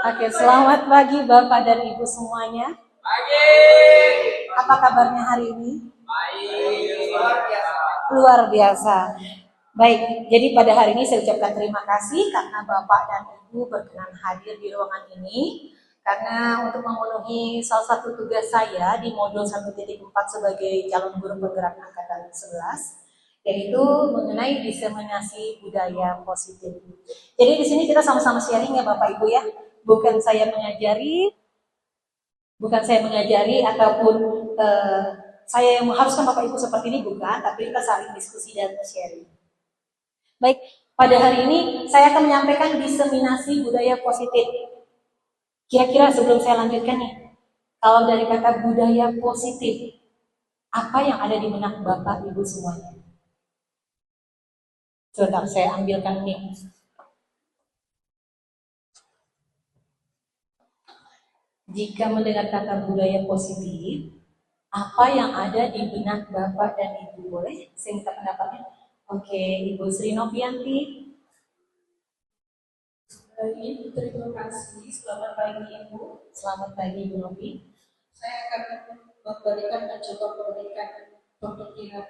Oke, selamat pagi Bapak dan Ibu semuanya. Pagi. Apa kabarnya hari ini? Baik, luar biasa. Luar biasa. Baik, jadi pada hari ini saya ucapkan terima kasih karena Bapak dan Ibu berkenan hadir di ruangan ini. Karena untuk memenuhi salah satu tugas saya di modul 1.4 sebagai calon guru penggerak angkatan 11, yaitu mengenai diseminasi budaya positif. Jadi di sini kita sama-sama sharing ya Bapak Ibu ya. Bukan saya mengajari ataupun saya yang mengharuskan Bapak Ibu seperti ini, bukan, tapi kita saling diskusi dan sharing. Baik, pada hari ini saya akan menyampaikan diseminasi budaya positif. Kira-kira sebelum saya lanjutkan nih, kalau dari kata budaya positif, apa yang ada di benak Bapak Ibu semuanya? Sebentar, saya ambilkan nih. Jika mendengar kata budaya positif, apa yang ada di benak Bapak dan Ibu? Boleh saya minta pendapatnya? Oke, Ibu Sri Novianti. Terima kasih. Selamat pagi Ibu. Selamat pagi Ibu Novi. Saya akan memberikan pemikiran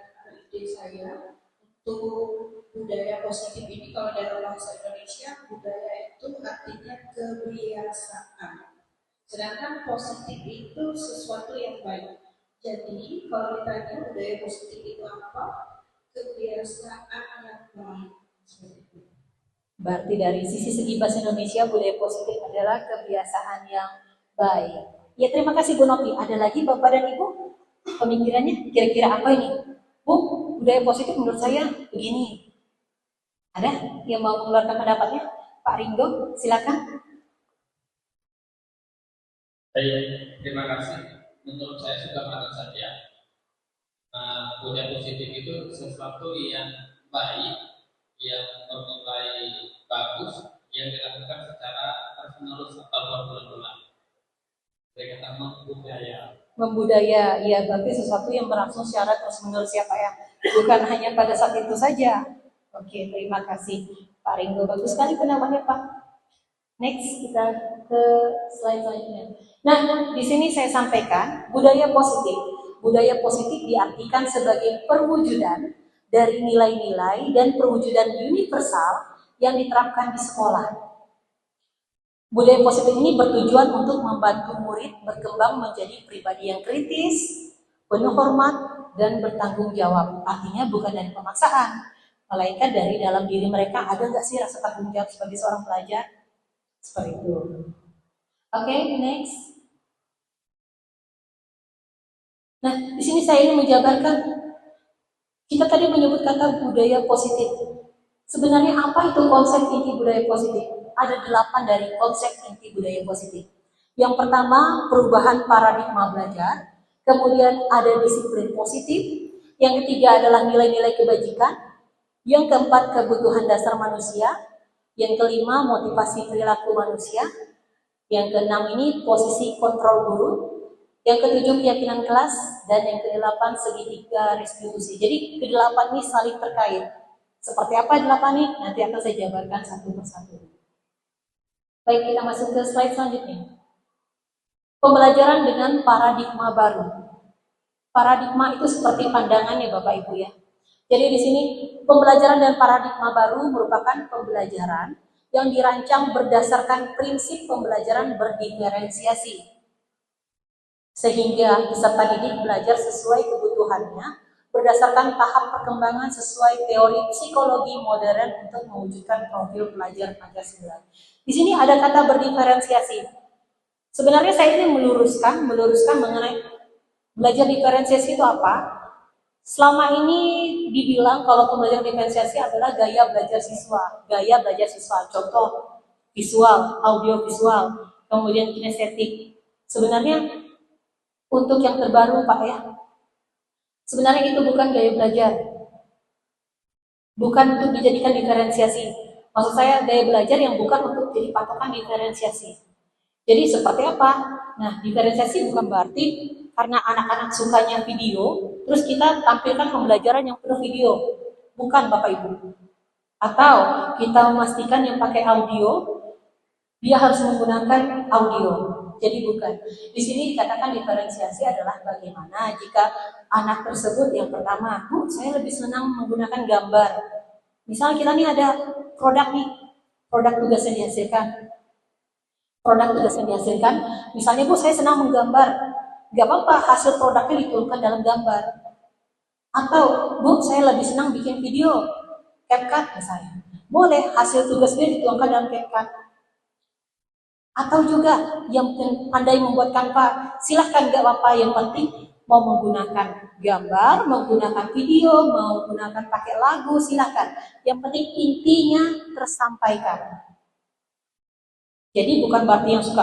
ide saya untuk budaya positif ini. Kalau dalam bahasa Indonesia, budaya itu artinya kebiasaan. Sedangkan positif itu sesuatu yang baik. Jadi kalau ditanya budaya positif itu apa? Kebiasaan yang baik. Berarti dari segi bahasa Indonesia, budaya positif adalah kebiasaan yang baik. Ya, terima kasih Bu Novi. Ada lagi Bapak dan Ibu pemikirannya? Kira-kira apa ini? Bu, budaya positif menurut saya begini. Ada yang mau mengeluarkan pendapatnya? Pak Ringo, silakan. Baik, terima kasih. Menurut saya juga pada saja budaya positif itu sesuatu yang baik, yang bernilai bagus, yang dilakukan secara terus-menerus atau berulang-ulang. Mereka kata Membudaya, ya berarti sesuatu yang berlangsung secara terus-menerus ya Pak ya. Bukan hanya pada saat itu saja. Oke, terima kasih Pak Ringo. Bagus sekali pendapatnya Pak. Next, kita ke slide selanjutnya. Nah, di sini saya sampaikan budaya positif. Budaya positif diartikan sebagai perwujudan dari nilai-nilai dan perwujudan universal yang diterapkan di sekolah. Budaya positif ini bertujuan untuk membantu murid berkembang menjadi pribadi yang kritis, penuh hormat, dan bertanggung jawab. Artinya bukan dari pemaksaan, melainkan dari dalam diri mereka ada nggak sih rasa tanggung jawab sebagai seorang pelajar? Seperti itu. Oke, next. Nah, di sini saya ingin menjabarkan, kita tadi menyebut kata budaya positif. Sebenarnya apa itu konsep inti budaya positif? Ada 8 dari konsep inti budaya positif. Yang pertama, perubahan paradigma belajar. Kemudian ada disiplin positif. Yang ketiga adalah nilai-nilai kebajikan. Yang keempat, kebutuhan dasar manusia. Yang kelima, motivasi perilaku manusia. Yang keenam ini posisi kontrol guru. Yang ketujuh, keyakinan kelas. Dan yang kedelapan, segitiga restitusi. Jadi kedelapan ini saling terkait. Seperti apa delapan ini? Nanti akan saya jabarkan satu persatu. Baik, kita masuk ke slide selanjutnya. Pembelajaran dengan paradigma baru. Paradigma itu seperti pandangan ya Bapak Ibu ya. Jadi di sini pembelajaran dan paradigma baru merupakan pembelajaran yang dirancang berdasarkan prinsip pembelajaran berdiferensiasi. Sehingga peserta didik belajar sesuai kebutuhannya berdasarkan tahap perkembangan sesuai teori psikologi modern untuk mewujudkan profil pelajar Pancasila. Di sini ada kata berdiferensiasi. Sebenarnya saya ingin meluruskan mengenai belajar diferensiasi itu apa. Selama ini dibilang kalau pembelajaran diferensiasi adalah gaya belajar siswa. Gaya belajar siswa, contoh visual, audio visual, kemudian kinestetik. Sebenarnya untuk yang terbaru Pak ya, sebenarnya itu bukan gaya belajar. Bukan untuk dijadikan diferensiasi. Maksud saya gaya belajar yang bukan untuk jadi patokan diferensiasi. Jadi seperti apa? Nah, diferensiasi bukan berarti karena anak-anak sukanya video, terus kita tampilkan pembelajaran yang penuh video. Bukan Bapak Ibu. Atau kita memastikan yang pakai audio, dia harus menggunakan audio. Jadi bukan. Di sini dikatakan diferensiasi adalah bagaimana jika anak tersebut yang pertama, Bu, saya lebih senang menggunakan gambar. Misal kita nih ada produk nih, produk tugas yang dihasilkan. Produk tugas yang dihasilkan, misalnya Bu, saya senang menggambar. Gak apa-apa hasil produknya dituangkan dalam gambar. Atau, Bu, saya lebih senang bikin video, CapCut misalnya. Boleh hasil tugasnya dituangkan dalam CapCut. Atau juga yang pandai membuat Canva, silahkan gak apa-apa, yang penting mau menggunakan gambar, menggunakan video, mau menggunakan pakai lagu, silahkan. Yang penting intinya tersampaikan. Jadi bukan berarti yang suka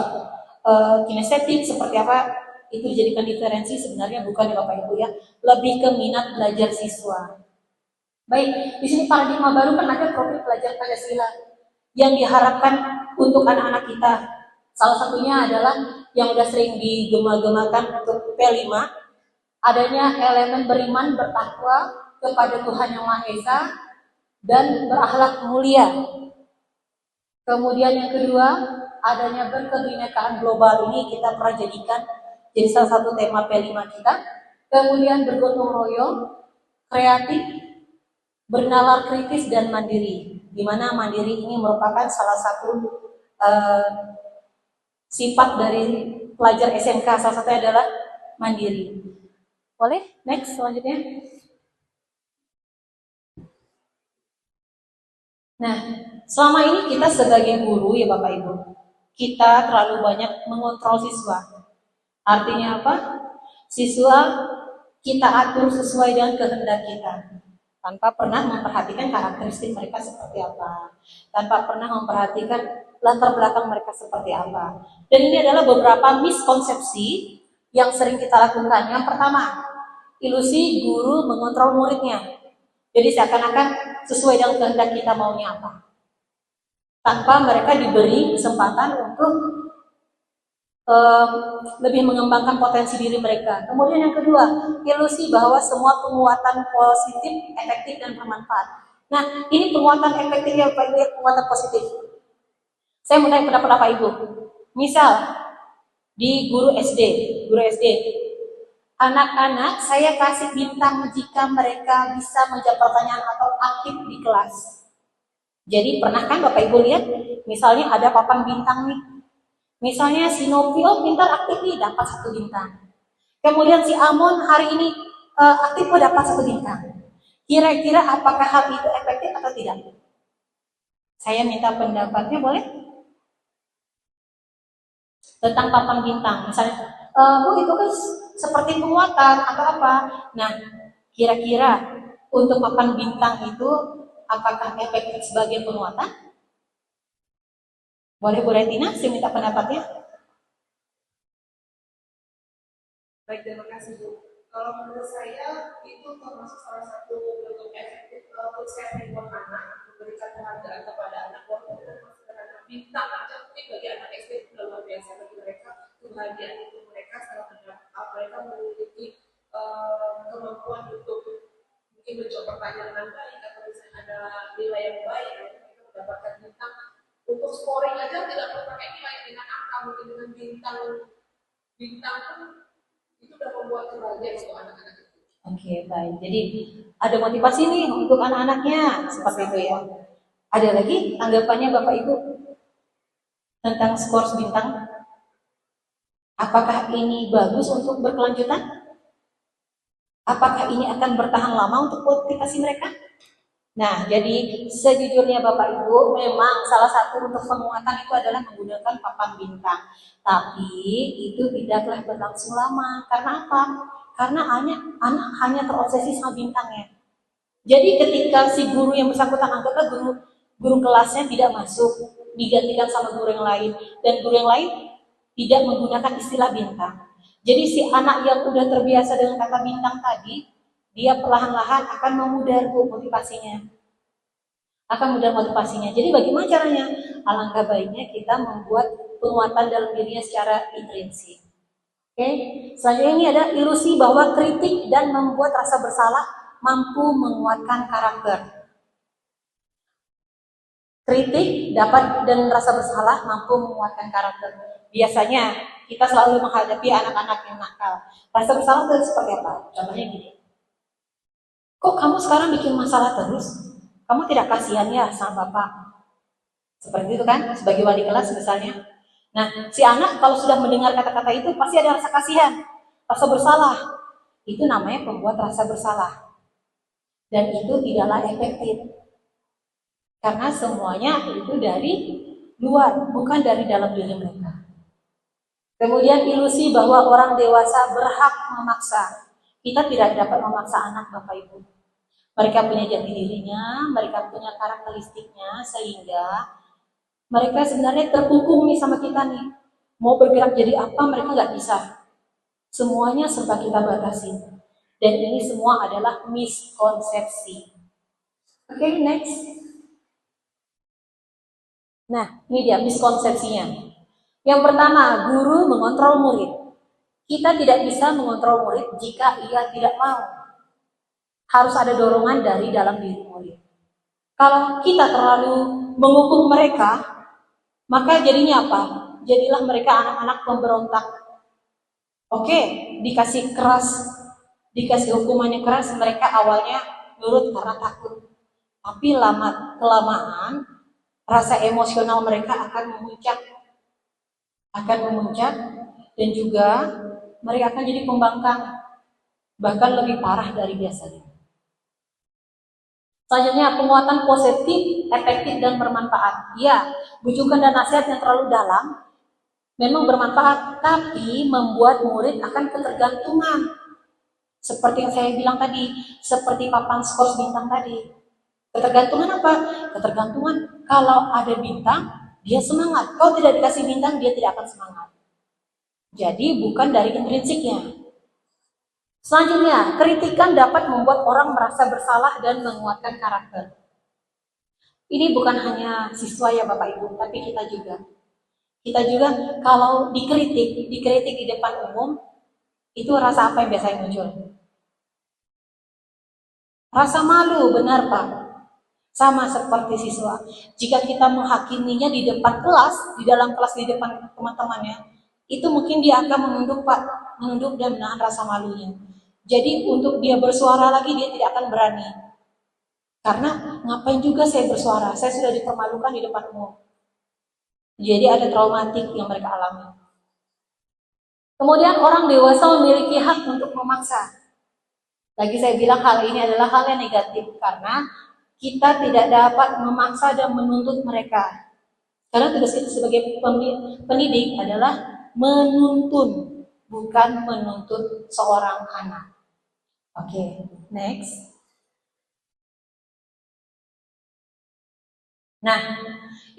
kinestetik seperti apa itu dijadikan diferensi, sebenarnya bukan ya Bapak Ibu ya, lebih ke minat belajar siswa. Baik, di sini paradigma baru kan ada profil pelajar Pancasila yang diharapkan untuk anak-anak kita. Salah satunya adalah yang udah sering digema-gemakan untuk P5, adanya elemen beriman, bertakwa kepada Tuhan Yang Maha Esa dan berakhlak mulia. Kemudian yang kedua, adanya berkebinekaan global, ini kita pernah jadikan jadi salah satu tema P5 kita. Kemudian bergotong royong, kreatif, bernalar kritis dan mandiri. Di mana mandiri ini merupakan salah satu sifat dari pelajar SMK, salah satunya adalah mandiri. Boleh? Next, selanjutnya. Nah, selama ini kita sebagai guru ya Bapak Ibu, kita terlalu banyak mengontrol siswa. Artinya apa? Siswa kita atur sesuai dengan kehendak kita, tanpa pernah memperhatikan karakteristik mereka seperti apa, tanpa pernah memperhatikan latar belakang mereka seperti apa. Dan ini adalah beberapa miskonsepsi yang sering kita lakukan. Yang pertama, ilusi guru mengontrol muridnya. Jadi seakan-akan sesuai dengan kehendak kita maunya apa, tanpa mereka diberi kesempatan untuk lebih mengembangkan potensi diri mereka. Kemudian yang kedua, ilusi bahwa semua penguatan positif, efektif, dan bermanfaat. Nah, ini penguatan efektif yang penguatan positif. Saya mau tanya pendapat Bapak Ibu. Misal, di guru SD, anak-anak saya kasih bintang jika mereka bisa menjawab pertanyaan atau aktif di kelas. Jadi pernah kan Bapak Ibu lihat, misalnya ada papan bintang nih. Misalnya si Novi, oh pintar aktif nih, dapat 1 bintang. Kemudian si Amon hari ini aktif dapat 1 bintang. Kira-kira apakah hal itu efektif atau tidak? Saya minta pendapatnya, boleh? Tentang papan bintang, misalnya, Bu itu kan seperti penguatan atau apa? Nah, kira-kira untuk papan bintang itu apakah efektif sebagai penguatan? Boleh Bu Retina, saya minta pendapatnya. Baik, terima kasih Bu. Kalau menurut saya itu termasuk salah satu bentuk efektif untuk sharing anak, memberikan penghargaan kepada anak walaupun termasuk anak bintang aja mungkin bagi anak SD itu luar biasa bagi mereka, kebahagiaan itu mereka setelah mereka memiliki kemampuan untuk mungkin menjawab pertanyaan dengan baik atau misalnya ada nilai yang baik, mereka mendapatkan bintang. Untuk scoring aja tidak perlu pakai nilai dengan angka, mungkin dengan bintang pun itu sudah membuat kebahagiaan untuk anak-anak itu. Oke, baik. Jadi ada motivasi nih untuk anak-anaknya seperti itu ya. Ada lagi tanggapannya Bapak Ibu tentang skor bintang? Apakah ini bagus untuk berkelanjutan? Apakah ini akan bertahan lama untuk motivasi mereka? Nah, jadi sejujurnya Bapak Ibu, memang salah satu untuk penguatan itu adalah menggunakan papan bintang. Tapi itu tidaklah berlangsung lama. Karena apa? Karena anak hanya terobsesi sama bintangnya. Jadi ketika si guru yang bersangkutan, anggaplah guru kelasnya tidak masuk, digantikan sama guru yang lain, dan guru yang lain tidak menggunakan istilah bintang. Jadi si anak yang udah terbiasa dengan kata bintang tadi, dia perlahan-lahan akan memudar motivasinya. Jadi bagaimana caranya? Alangkah baiknya kita membuat penguatan dalam dirinya secara intrinsik. Oke, selanjutnya ini ada ilusi bahwa kritik dan membuat rasa bersalah mampu menguatkan karakter. Kritik dapat dan rasa bersalah mampu menguatkan karakter. Biasanya kita selalu menghadapi anak-anak yang nakal. Rasa bersalah itu seperti apa? Contohnya gini. Kok kamu sekarang bikin masalah terus? Kamu tidak kasihan ya sama bapak? Seperti itu kan, sebagai wali kelas misalnya. Nah, si anak kalau sudah mendengar kata-kata itu pasti ada rasa kasihan, rasa bersalah. Itu namanya pembuat rasa bersalah. Dan itu tidaklah efektif. Karena semuanya itu dari luar, bukan dari dalam diri mereka. Kemudian ilusi bahwa orang dewasa berhak memaksa. Kita tidak dapat memaksa anak Bapak Ibu. Mereka punya jati dirinya, mereka punya karakteristiknya, sehingga mereka sebenarnya terkungkung nih sama kita nih. Mau bergerak jadi apa mereka nggak bisa. Semuanya serba kita batasi. Dan ini semua adalah miskonsepsi. Oke, next. Nah, ini dia miskonsepsinya. Yang pertama, guru mengontrol murid. Kita tidak bisa mengontrol murid jika ia tidak mau. Harus ada dorongan dari dalam diri murid. Kalau kita terlalu menghukum mereka, maka jadinya apa? Jadilah mereka anak-anak pemberontak. Oke, dikasih keras, dikasih hukumannya keras, mereka awalnya nurut karena takut. Tapi lama-kelamaan, rasa emosional mereka akan memuncak, dan juga mereka akan jadi pembangkang, bahkan lebih parah dari biasanya. Selanjutnya, penguatan positif, efektif, dan bermanfaat. Ya, bujukan dan nasihat yang terlalu dalam memang bermanfaat, tapi membuat murid akan ketergantungan. Seperti yang saya bilang tadi, seperti papan skor bintang tadi. Ketergantungan apa? Ketergantungan kalau ada bintang, dia semangat. Kalau tidak dikasih bintang, dia tidak akan semangat. Jadi bukan dari intrinsiknya. Selanjutnya, kritikan dapat membuat orang merasa bersalah dan menguatkan karakter. Ini bukan hanya siswa ya Bapak Ibu, tapi kita juga. Kita juga kalau dikritik di depan umum, itu rasa apa yang biasanya muncul? Rasa malu, benar Pak. Sama seperti siswa. Jika kita menghakiminya di depan kelas, di dalam kelas di depan teman-temannya, itu mungkin dia akan menunduk Pak, menunduk dan menahan rasa malunya. Jadi untuk dia bersuara lagi dia tidak akan berani. Karena ngapain juga saya bersuara, saya sudah dipermalukan di depan umum. Jadi ada traumatik yang mereka alami. Kemudian orang dewasa memiliki hak untuk memaksa. Lagi saya bilang hal ini adalah hal yang negatif karena kita tidak dapat memaksa dan menuntut mereka. Karena tugas kita sebagai pendidik adalah menuntun, bukan menuntut seorang anak. Oke, next. Nah,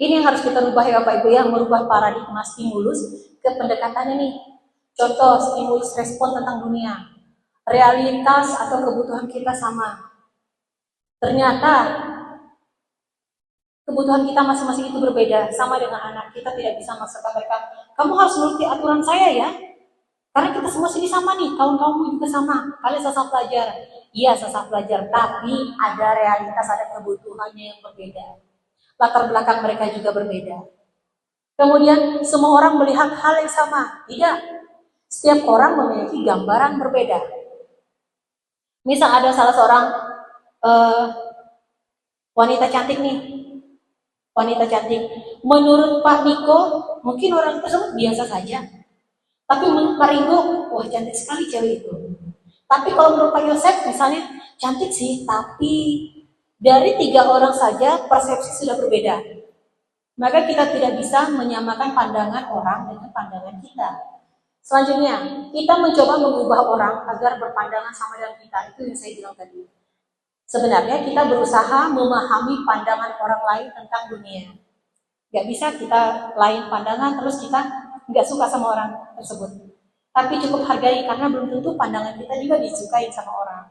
ini yang harus kita rubah ya Bapak Ibu ya, merubah paradigma stimulus ke pendekatannya nih. Contoh, stimulus respon tentang dunia. Realitas atau kebutuhan kita sama. Ternyata kebutuhan kita masing-masing itu berbeda, sama dengan anak. Kita tidak bisa memaksakan mereka, kamu harus menuruti aturan saya ya. Karena kita semua sini sama nih, kawan-kawanmu juga sama. Kalian sama-sama pelajar. Iya, sama-sama pelajar, tapi ada realitas, ada kebutuhannya yang berbeda. Latar belakang mereka juga berbeda. Kemudian semua orang melihat hal yang sama. Tidak. Setiap orang memiliki gambaran berbeda. Misal ada salah seorang wanita cantik nih. Wanita cantik. Menurut Pak Niko, mungkin orang tersebut biasa saja. Tapi menurut Pak Ringo, wah cantik sekali cewek itu. Tapi kalau menurut Pak Yosef misalnya, cantik sih, tapi dari 3 orang saja persepsi sudah berbeda. Maka kita tidak bisa menyamakan pandangan orang dengan pandangan kita. Selanjutnya, kita mencoba mengubah orang agar berpandangan sama dengan kita. Itu yang saya bilang tadi. Sebenarnya kita berusaha memahami pandangan orang lain tentang dunia. Gak bisa kita lain pandangan terus kita gak suka sama orang tersebut. Tapi cukup hargai karena belum tentu pandangan kita juga disukai sama orang.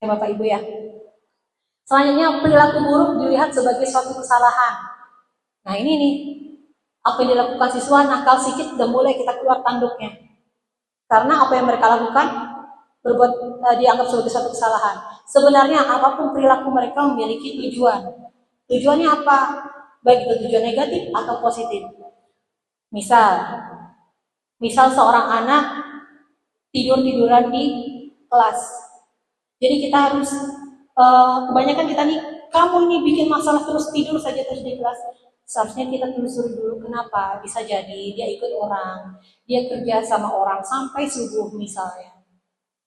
Ya Bapak Ibu ya. Selanjutnya, perilaku buruk dilihat sebagai suatu kesalahan. Nah ini nih, apa yang dilakukan siswa nakal sedikit udah mulai kita keluar tanduknya. Karena apa yang mereka lakukan dianggap sebagai suatu kesalahan. Sebenarnya apapun perilaku mereka memiliki tujuan. Tujuannya apa? Baik itu tujuan negatif atau positif. Misal seorang anak tidur-tiduran di kelas. Jadi kita harus, kebanyakan kita nih, kamu nih bikin masalah terus tidur saja terus di kelas. Seharusnya kita telusuri dulu kenapa. Bisa jadi dia ikut orang, dia kerja sama orang sampai subuh misalnya.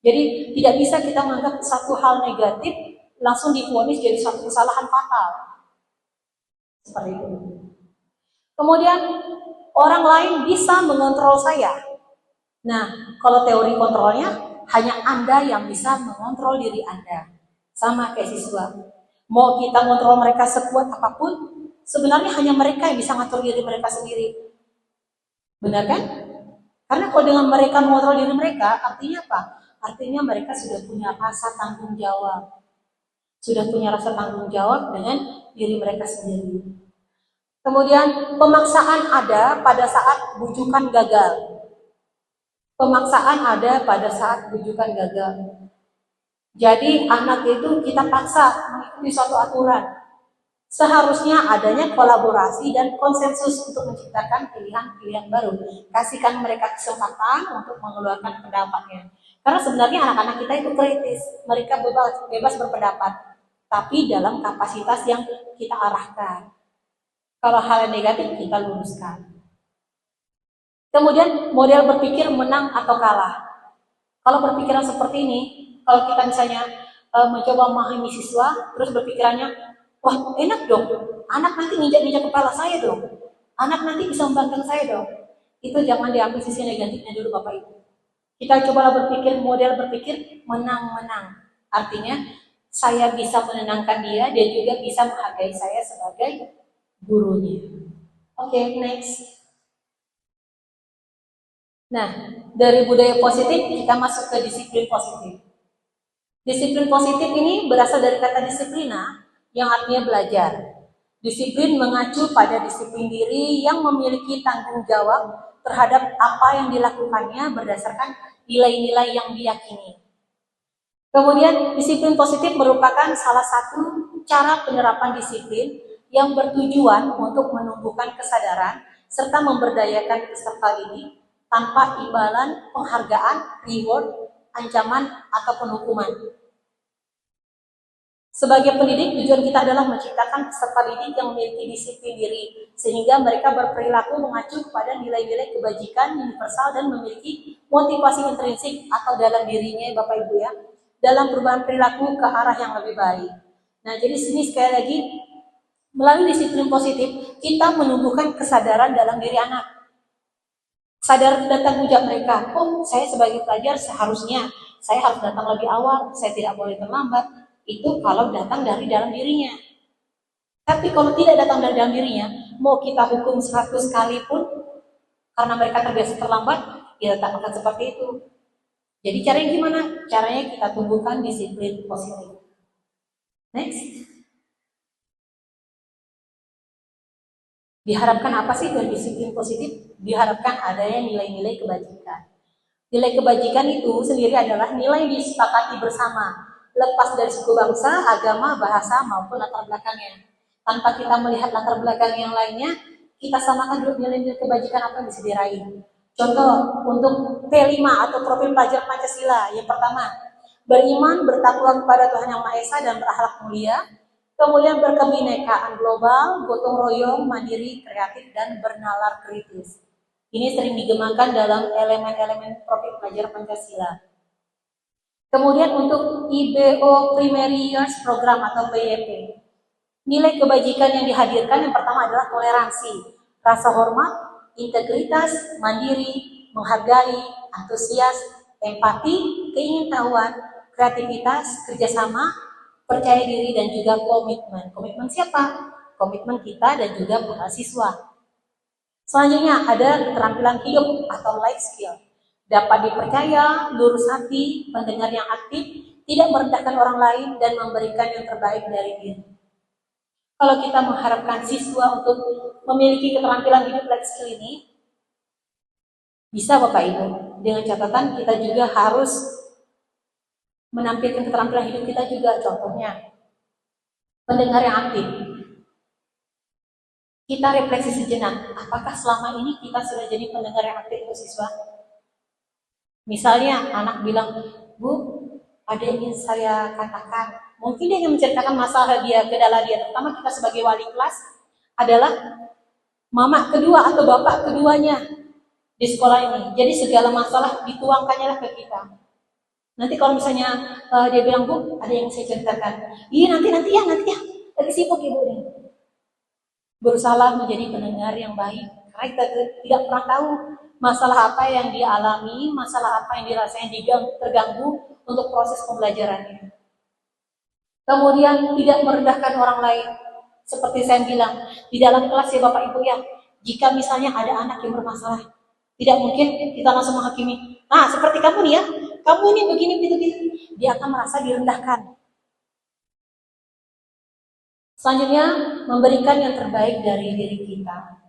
Jadi tidak bisa kita menganggap satu hal negatif langsung divonis jadi satu kesalahan fatal. Seperti itu. Kemudian orang lain bisa mengontrol saya. Nah, kalau teori kontrolnya hanya Anda yang bisa mengontrol diri Anda. Sama kayak siswa. Mau kita kontrol mereka sekuat apapun, sebenarnya hanya mereka yang bisa ngatur diri mereka sendiri. Benar kan? Karena kalau dengan mereka mengontrol diri mereka, artinya apa? Artinya mereka sudah punya rasa tanggung jawab. Sudah punya rasa tanggung jawab dengan diri mereka sendiri. Kemudian pemaksaan ada pada saat bujukan gagal. Pemaksaan ada pada saat bujukan gagal. Jadi anak itu kita paksa mengikuti suatu aturan. Seharusnya adanya kolaborasi dan konsensus untuk menciptakan pilihan-pilihan baru. Kasihkan mereka kesempatan untuk mengeluarkan pendapatnya. Karena sebenarnya anak-anak kita itu kritis. Mereka bebas berpendapat. Tapi dalam kapasitas yang kita arahkan. Kalau hal yang negatif kita luruskan. Kemudian model berpikir menang atau kalah. Kalau berpikiran seperti ini, kalau kita misalnya mencoba memahami siswa, terus berpikirannya, wah enak dong, anak nanti nginjak-nginjak kepala saya dong, anak nanti bisa membangkang saya dong. Itu jangan diambil sisi negatifnya dulu Bapak Ibu. Kita cobalah berpikir, model berpikir menang-menang. Artinya, saya bisa menenangkan dia juga bisa menghargai saya sebagai gurunya. Oke, next. Nah, dari budaya positif kita masuk ke disiplin positif. Disiplin positif ini berasal dari kata disiplina yang artinya belajar. Disiplin mengacu pada disiplin diri yang memiliki tanggung jawab terhadap apa yang dilakukannya berdasarkan nilai-nilai yang diyakini. Kemudian disiplin positif merupakan salah satu cara penerapan disiplin yang bertujuan untuk menumbuhkan kesadaran serta memberdayakan peserta didik tanpa imbalan, penghargaan, reward, ancaman, ataupun hukuman. Sebagai pendidik, tujuan kita adalah menciptakan peserta didik yang memiliki disiplin diri, sehingga mereka berperilaku mengacu kepada nilai-nilai kebajikan universal dan memiliki motivasi intrinsik atau dalam dirinya, Bapak Ibu ya, dalam perubahan perilaku ke arah yang lebih baik. Nah, jadi sini sekali lagi, melalui disiplin positif, kita menumbuhkan kesadaran dalam diri anak. Sadar dan tanggung jawab mereka. Oh, saya sebagai pelajar seharusnya saya harus datang lebih awal, saya tidak boleh terlambat. Itu kalau datang dari dalam dirinya. Tapi kalau tidak datang dari dalam dirinya, mau kita hukum 100 kali pun, karena mereka terbiasa terlambat, ya tetap akan seperti itu. Jadi caranya gimana? Caranya kita tumbuhkan disiplin positif. Next. Diharapkan apa sih dari disiplin positif? Diharapkan adanya nilai-nilai kebajikan. Nilai kebajikan itu sendiri adalah nilai yang disepakati bersama, lepas dari suku bangsa, agama, bahasa, maupun latar belakangnya. Tanpa kita melihat latar belakang yang lainnya, kita samakan dulu nilai-nilai kebajikan apa yang bisa diraih. Contoh, untuk P5 atau profil pelajar Pancasila, yang pertama, beriman, bertakwa kepada Tuhan Yang Maha Esa dan berakhlak mulia. Kemudian berkebinekaan global, gotong royong, mandiri, kreatif, dan bernalar kritis. Ini sering digemakan dalam elemen-elemen profil pelajar Pancasila. Kemudian untuk IBO Primary Years Program atau PYP. Nilai kebajikan yang dihadirkan yang pertama adalah toleransi, rasa hormat, integritas, mandiri, menghargai, antusias, empati, keingintahuan, kreativitas, kerjasama, percaya diri, dan juga komitmen. Komitmen siapa? Komitmen kita dan juga mahasiswa. Selanjutnya ada keterampilan hidup atau life skill. Dapat dipercaya, lurus hati, pendengar yang aktif, tidak merendahkan orang lain, dan memberikan yang terbaik dari diri. Kalau kita mengharapkan siswa untuk memiliki keterampilan hidup life skill ini, bisa Bapak Ibu. Dengan catatan kita juga harus menampilkan keterampilan hidup kita juga, contohnya pendengar yang aktif. kita refleksi sejenak, apakah selama ini kita sudah jadi pendengar yang aktif untuk siswa? Misalnya anak bilang, Bu, ada yang ingin saya katakan. Mungkin dia ingin menceritakan masalah dia, kendala dia, terutama kita sebagai wali kelas adalah mama kedua atau bapak keduanya di sekolah ini. Jadi segala masalah dituangkannya lah ke kita. Nanti kalau misalnya dia bilang, Bu, ada yang saya ceritakan. Iya, nanti ya. Lagi sibuk ibu nih. Berusaha menjadi pendengar yang baik. Karena kita tidak pernah tahu masalah apa yang dia alami, masalah apa yang dirasain terganggu untuk proses pembelajarannya. Kemudian tidak merendahkan orang lain. Seperti saya bilang, di dalam kelas ya Bapak Ibu ya, jika misalnya ada anak yang bermasalah, tidak mungkin kita langsung menghakimi. Nah, seperti kamu nih ya, kamu ini begini, begitu. Dia akan merasa direndahkan. Selanjutnya, memberikan yang terbaik dari diri kita.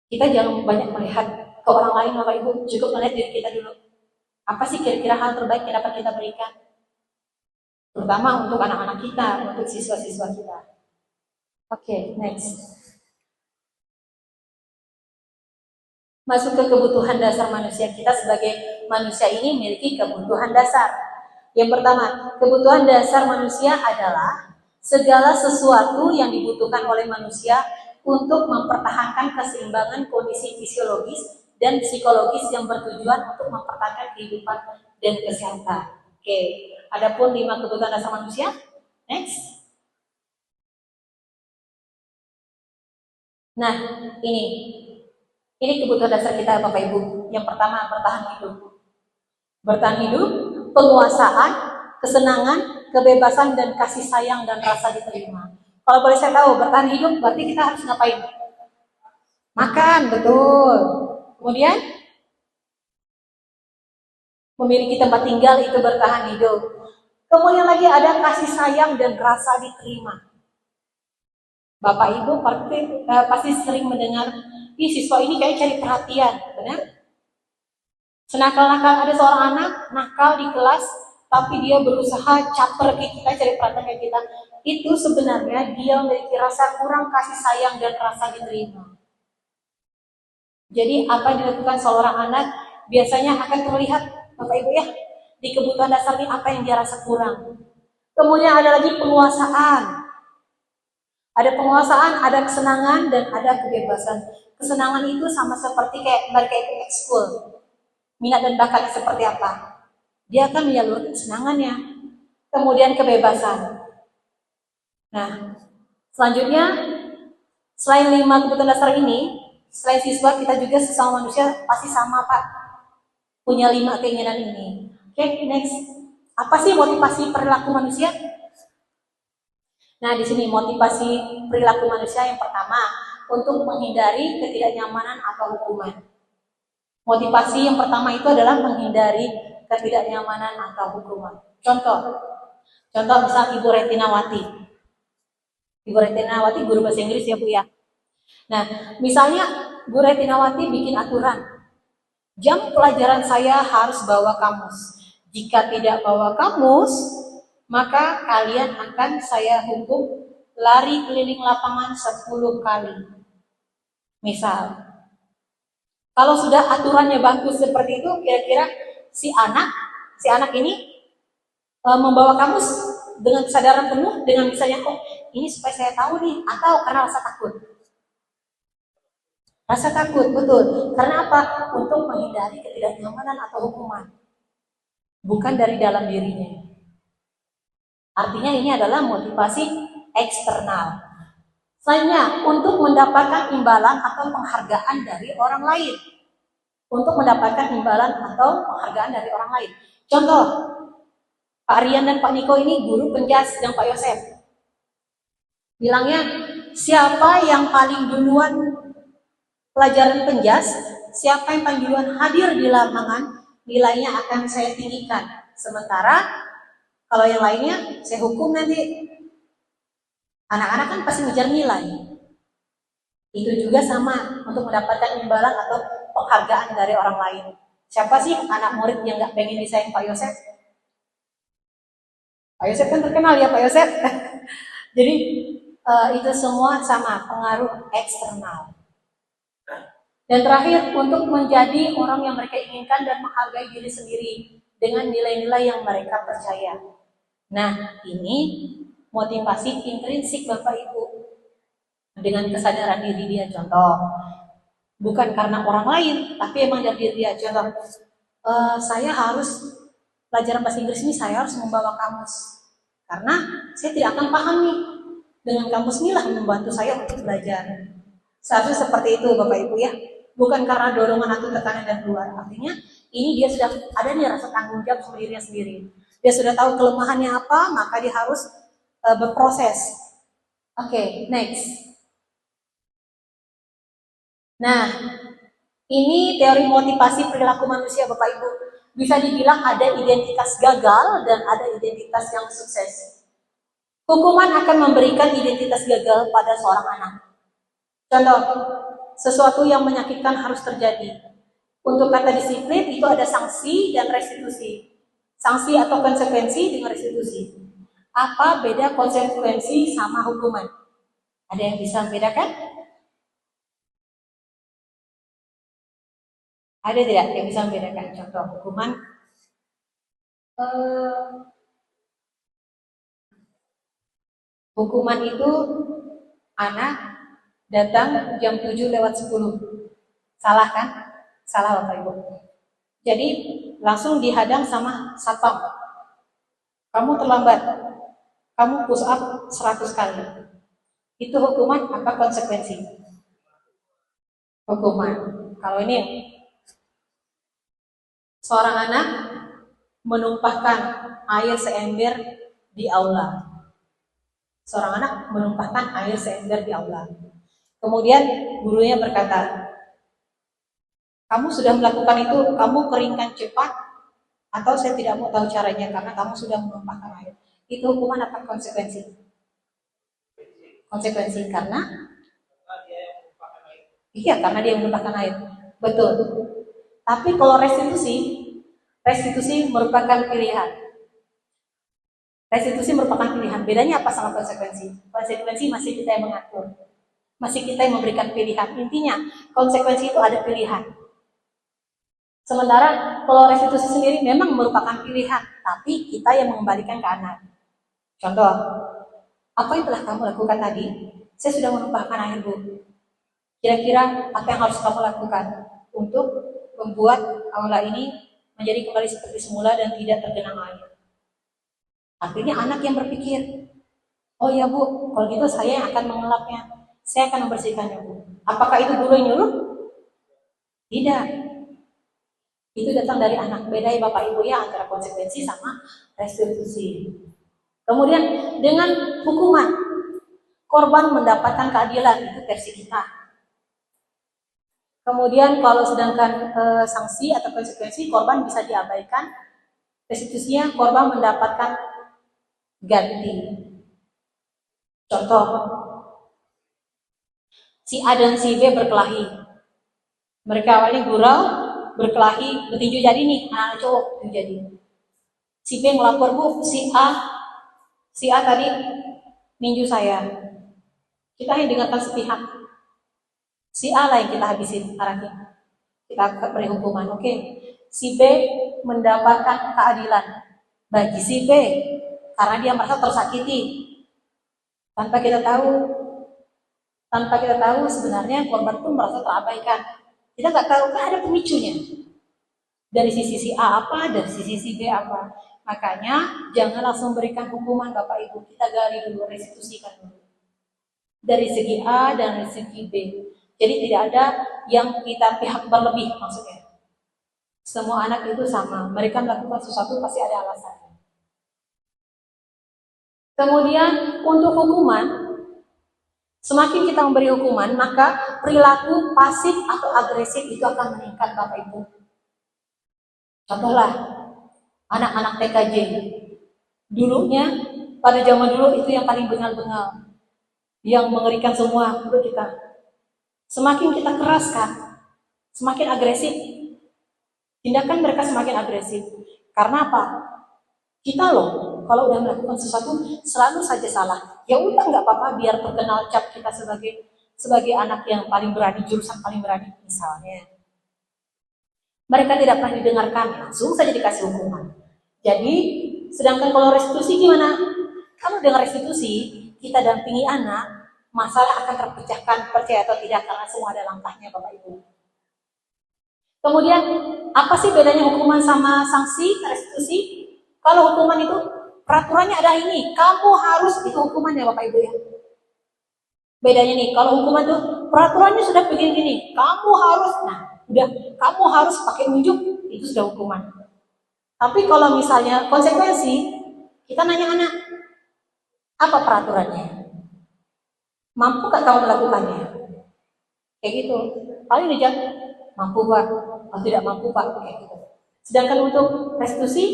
Kita jangan banyak melihat ke orang lain, Bapak Ibu, cukup melihat diri kita dulu. Apa sih kira-kira hal terbaik yang dapat kita berikan? Terutama untuk anak-anak kita, untuk siswa-siswa kita. Oke, next. Masuk ke kebutuhan dasar manusia. Kita sebagai manusia ini memiliki kebutuhan dasar. Yang pertama, kebutuhan dasar manusia adalah segala sesuatu yang dibutuhkan oleh manusia untuk mempertahankan keseimbangan kondisi fisiologis dan psikologis yang bertujuan untuk mempertahankan kehidupan dan kesehatan. Oke, adapun 5 kebutuhan dasar manusia. Next. Nah, ini kebutuhan dasar kita Bapak Ibu. Yang pertama, bertahan hidup. Bertahan hidup, penguasaan, kesenangan, kebebasan, dan kasih sayang dan rasa diterima. Kalau boleh saya tahu, bertahan hidup berarti kita harus ngapain? Makan, betul. Kemudian, memiliki tempat tinggal itu bertahan hidup. Kemudian lagi ada kasih sayang dan rasa diterima. Bapak Ibu pasti sering mendengar, siswa ini kayak cari perhatian, benar? Senakal-nakal ada seorang anak nakal di kelas, tapi dia berusaha caper ke kita, cari perhatian ke kita. Itu sebenarnya dia memiliki rasa kurang kasih sayang dan rasa diterima. Jadi apa yang dilakukan seorang anak biasanya akan terlihat, Bapak Ibu ya, di kebutuhan dasar ini apa yang dia rasa kurang. Kemudian ada lagi penguasaan. Ada penguasaan, ada kesenangan, dan ada kebebasan. Kesenangan itu sama seperti kayak mereka ikut ekskul. Minat dan bakatnya seperti apa? Dia akan menyalurkan kesenangannya. Kemudian kebebasan. Nah, selanjutnya, selain 5 kebutuhan dasar ini, selain siswa, kita juga sesama manusia pasti sama Pak. Punya 5 keinginan ini. Oke, next. Apa sih motivasi perilaku manusia? Nah, di sini motivasi perilaku manusia yang pertama, untuk menghindari ketidaknyamanan atau hukuman. Motivasi yang pertama itu adalah menghindari ketidaknyamanan atau hukuman. Contoh misal Ibu Retinawati. Ibu Retinawati guru bahasa Inggris ya Bu ya. Nah, misalnya Bu Retinawati bikin aturan, jam pelajaran saya harus bawa kamus. Jika tidak bawa kamus, maka kalian akan saya hukum lari keliling lapangan 10 kali. Misal, kalau sudah aturannya bagus seperti itu, kira-kira si anak ini membawa kamus dengan kesadaran penuh, dengan misalnya, oh ini supaya saya tahu nih, atau karena rasa takut. Rasa takut, betul. Karena apa? Untuk menghindari ketidaknyamanan atau hukuman. Bukan dari dalam dirinya. Artinya ini adalah motivasi eksternal. Selanjutnya, untuk mendapatkan imbalan atau penghargaan dari orang lain. Untuk mendapatkan imbalan atau penghargaan dari orang lain. Contoh, Pak Rian dan Pak Niko ini guru penjas dan Pak Yosef. Bilangnya, siapa yang paling duluan pelajaran penjas, siapa yang paling duluan hadir di lapangan, nilainya akan saya tinggikan. Sementara kalau yang lainnya saya hukum nanti. Anak-anak kan pasti ngejar nilai. Itu juga sama untuk mendapatkan imbalan atau penghargaan dari orang lain. Siapa sih anak murid yang gak pengen disayang Pak Yosef? Pak Yosef kan terkenal ya Pak Yosef. Jadi itu semua sama pengaruh eksternal. Dan terakhir, untuk menjadi orang yang mereka inginkan dan menghargai diri sendiri dengan nilai-nilai yang mereka percaya. Nah, ini motivasi intrinsik Bapak Ibu. Dengan kesadaran diri dia, contoh. Bukan karena orang lain, tapi emang dari diri dia. Contoh, saya harus pelajaran bahasa Inggris ini saya harus membawa kamus. Karena saya tidak akan paham nih. Dengan kamus inilah membantu saya untuk belajar. Seharusnya seperti itu Bapak Ibu ya. Bukan karena dorongan atau tekanan dari luar. Artinya ini dia sudah ada nih rasa tanggung jawab sama dirinya sendiri. Dia sudah tahu kelemahannya apa, maka dia harus berproses. Oke, next. Nah, ini teori motivasi perilaku manusia Bapak Ibu. Bisa dibilang ada identitas gagal dan ada identitas yang sukses. Hukuman akan memberikan identitas gagal pada seorang anak. Contoh, sesuatu yang menyakitkan harus terjadi. Untuk kata disiplin itu ada sanksi dan restitusi. Sanksi atau konsekuensi dengan restitusi. Apa beda konsekuensi sama hukuman? Ada yang bisa membedakan? Ada tidak yang bisa membedakan? Contoh hukuman. Hukuman itu anak datang jam 7:10. Salah kan? Salah Bapak Ibu. Jadi langsung dihadang sama satpam. Kamu terlambat. Kamu push up 100 kali. Itu hukuman apa konsekuensi? Hukuman. Kalau ini seorang anak menumpahkan air seember di aula. Seorang anak menumpahkan air seember di aula. Kemudian gurunya berkata, kamu sudah melakukan itu, kamu keringkan cepat, atau saya tidak mau tahu caranya karena kamu sudah menumpahkan air. Itu hukuman apa konsekuensi? Konsekuensi karena? Iya, karena dia menumpahkan air. Betul. Tapi kalau restitusi merupakan pilihan. Restitusi merupakan pilihan. Bedanya apa sama konsekuensi? Konsekuensi masih kita yang mengatur. Masih kita yang memberikan pilihan. Intinya, konsekuensi itu ada pilihan. Sementara kalau restitusi sendiri memang merupakan pilihan, tapi kita yang mengembalikan ke anak. Contoh, apa yang telah kamu lakukan tadi? Saya sudah menumpahkan air, Bu. Kira-kira apa yang harus kamu lakukan untuk membuat aula ini menjadi kembali seperti semula dan tidak tergenang air? Artinya anak yang berpikir, oh ya Bu, kalau gitu saya yang akan mengelapnya, saya akan membersihkannya Bu. Apakah itu guru yang nyuruh? Tidak. Itu datang dari anak. Beda ya Bapak Ibu ya antara konsekuensi sama restitusi. Kemudian dengan hukuman, korban mendapatkan keadilan, itu versi kita. Kemudian kalau sedangkan sanksi atau konsekuensi, korban bisa diabaikan. Restitusinya korban mendapatkan ganti. Contoh, si A dan si B berkelahi. Mereka awalnya gurau, berkelahi, betinju jadi nih, anak cowok betinju jadi. Si B ngelapor, Bu, si A tadi ninju saya. Kita hanya dengarkan sepihak. Si A lah yang kita habisin arahnya. Kita beri hukuman, oke. Si B mendapatkan keadilan bagi si B karena dia merasa tersakiti. Tanpa kita tahu sebenarnya korban pun merasa terabaikan. Kita nggak tahu kan ada pemicunya. Dari sisi si A apa, dari sisi si B apa. Makanya jangan langsung berikan hukuman Bapak Ibu. Kita gali dulu, restitusikan dulu. Dari segi A dan dari segi B. Jadi tidak ada yang kita pihak berlebih maksudnya. Semua anak itu sama. Mereka melakukan sesuatu pasti ada alasannya. Kemudian untuk hukuman, semakin kita memberi hukuman, maka perilaku pasif atau agresif itu akan meningkat Bapak Ibu. Contohlah, anak-anak TKJ. Dulunya, pada zaman dulu itu yang paling bengal-bengal. Yang mengerikan semua menurut kita. Semakin kita keraskan, semakin agresif. Tindakan mereka semakin agresif. Karena apa? Kita loh, Kalau udah melakukan sesuatu selalu saja salah. Ya udah nggak apa-apa, biar terkenal cap kita sebagai anak yang paling berani, jurusan paling berani misalnya. Mereka tidak pernah didengarkan, langsung saja dikasih hukuman. Jadi, sedangkan kalau restitusi gimana? Kalau dengan restitusi, kita dampingi anak, masalah akan terpecahkan, percaya atau tidak, karena semua ada langkahnya Bapak Ibu. Kemudian, apa sih bedanya hukuman sama sanksi, restitusi? Kalau hukuman itu, peraturannya ada ini, kamu harus, itu hukuman ya Bapak Ibu ya. Bedanya nih, kalau hukuman itu, peraturannya sudah begini-gini, kamu harus, nah, udah, kamu harus pakai unjuk, itu sudah hukuman. Tapi kalau misalnya konsekuensi, kita nanya anak, apa peraturannya? Mampukah kamu melakukannya? Kayak gitu. Paling dijawab, mampu Pak, atau tidak mampu Pak, kayak gitu. Sedangkan untuk restitusi,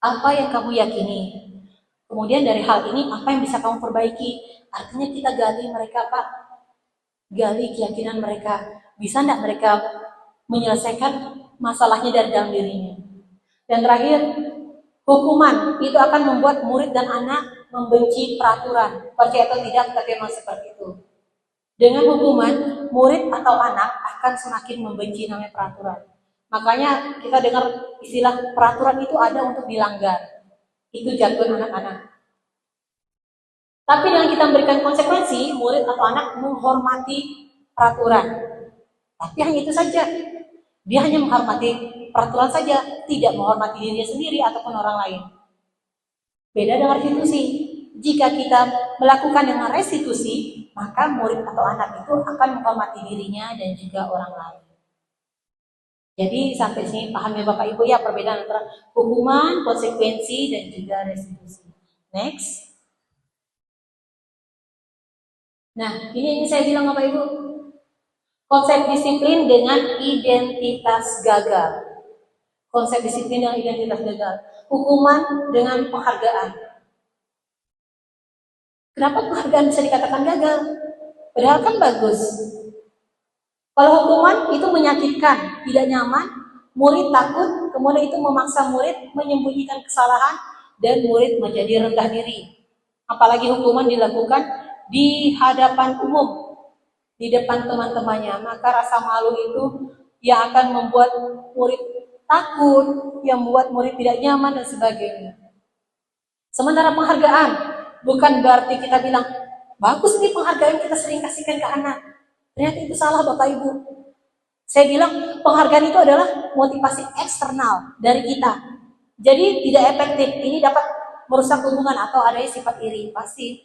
apa yang kamu yakini? Kemudian dari hal ini, apa yang bisa kamu perbaiki? Artinya kita gali mereka Pak, gali keyakinan mereka. Bisa tidak mereka menyelesaikan masalahnya dari dalam dirinya? Dan terakhir, hukuman itu akan membuat murid dan anak membenci peraturan. Percaya atau tidak, tapi memang seperti itu. Dengan hukuman, murid atau anak akan semakin membenci namanya peraturan. Makanya kita dengar istilah peraturan itu ada untuk dilanggar. Itu jargon anak-anak. Tapi dengan kita memberikan konsekuensi, murid atau anak menghormati peraturan. Tapi hanya itu saja. Dia hanya menghormati peraturan saja, tidak menghormati dirinya sendiri ataupun orang lain. Beda dengan restitusi. Jika kita melakukan dengan restitusi, maka murid atau anak itu akan menghormati dirinya dan juga orang lain. Jadi sampai sini paham ya Bapak Ibu ya perbedaan antara hukuman, konsekuensi, dan juga restitusi. Next. Nah, ini saya bilang Bapak Ibu. Konsep disiplin dengan identitas gagal. Konsep disiplin dengan identitas gagal. Hukuman dengan penghargaan. Kenapa penghargaan bisa dikatakan gagal? Padahal kan bagus. Kalau hukuman itu menyakitkan, tidak nyaman, murid takut, kemudian itu memaksa murid menyembunyikan kesalahan dan murid menjadi rendah diri. Apalagi hukuman dilakukan di hadapan umum, di depan teman-temannya, maka rasa malu itu yang akan membuat murid takut, yang membuat murid tidak nyaman dan sebagainya. Sementara penghargaan bukan berarti kita bilang bagus nih penghargaan kita sering kasihkan ke anak. Ternyata itu salah Bapak Ibu. Saya bilang penghargaan itu adalah motivasi eksternal dari kita. Jadi tidak efektif. Ini dapat merusak hubungan atau adanya sifat iri pasti.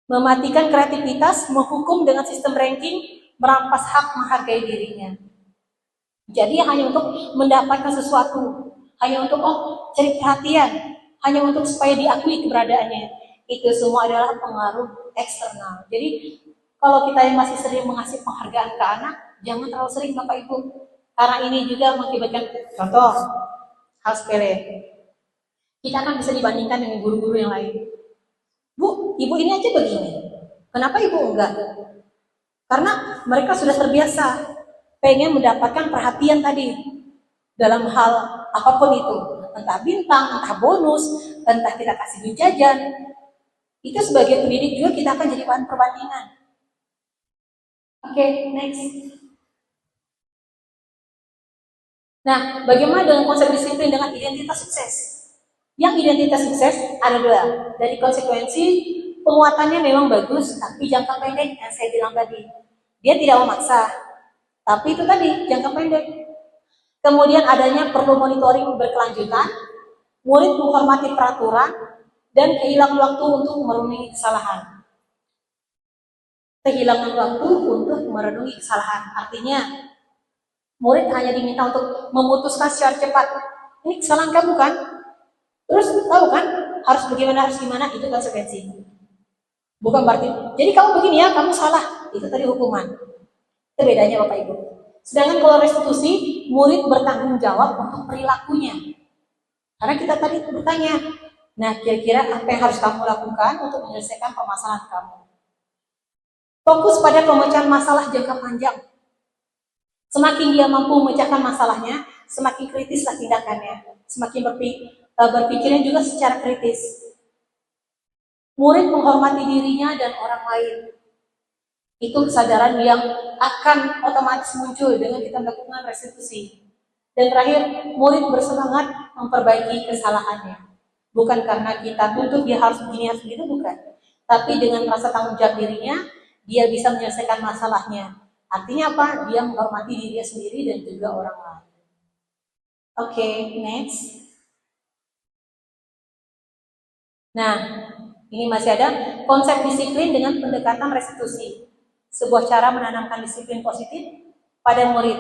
Mematikan kreativitas, menghukum dengan sistem ranking, merampas hak menghargai dirinya. Jadi hanya untuk mendapatkan sesuatu, hanya untuk cari perhatian, hanya untuk supaya diakui keberadaannya. Itu semua adalah pengaruh eksternal. Jadi kalau kita yang masih sering mengasih penghargaan ke anak, jangan terlalu sering Bapak Ibu. Karena ini juga mengakibatkan contoh hal sepele. Kita akan bisa dibandingkan dengan guru-guru yang lain. Bu, ibu ini aja begini. Kenapa ibu enggak? Karena mereka sudah terbiasa pengen mendapatkan perhatian tadi dalam hal apapun itu. Entah bintang, entah bonus, entah kita kasih duit jajan. Itu sebagai pendidik juga kita akan jadi bahan perbandingan. Oke, next. Nah, bagaimana dengan konsep disiplin dengan identitas sukses? Yang identitas sukses ada dua. Dari konsekuensi, penguatannya memang bagus, tapi jangka pendek yang saya bilang tadi. Dia tidak memaksa, tapi itu tadi, jangka pendek. Kemudian adanya perlu monitoring berkelanjutan, murid menghormati peraturan, dan kehilangan waktu untuk merenungi kesalahan. Kehilangan waktu untuk merenungi kesalahan. Artinya, murid hanya diminta untuk memutuskan secara cepat. Ini kesalahan kamu kan? Terus tahu kan? Harus bagaimana, harus gimana, itu konsekuensi. Bukan berarti, jadi kamu begini ya, kamu salah. Itu tadi hukuman. Itu bedanya Bapak Ibu. Sedangkan kalau restitusi, murid bertanggung jawab untuk perilakunya. Karena kita tadi bertanya, nah kira-kira apa yang harus kamu lakukan untuk menyelesaikan permasalahan kamu? Fokus pada pemecahan masalah jangka panjang. Semakin dia mampu memecahkan masalahnya, semakin kritislah tindakannya. Semakin berpikirnya juga secara kritis. Murid menghormati dirinya dan orang lain. Itu kesadaran yang akan otomatis muncul dengan kita melakukan restitusi. Dan terakhir, murid bersemangat memperbaiki kesalahannya. Bukan karena kita tuntut dia harus begini, harus begitu, bukan. Tapi dengan rasa tanggung jawab dirinya, dia bisa menyelesaikan masalahnya. Artinya apa? Dia menghormati dirinya sendiri dan juga orang lain. Oke, next. Nah, ini masih ada konsep disiplin dengan pendekatan restitusi. Sebuah cara menanamkan disiplin positif pada murid.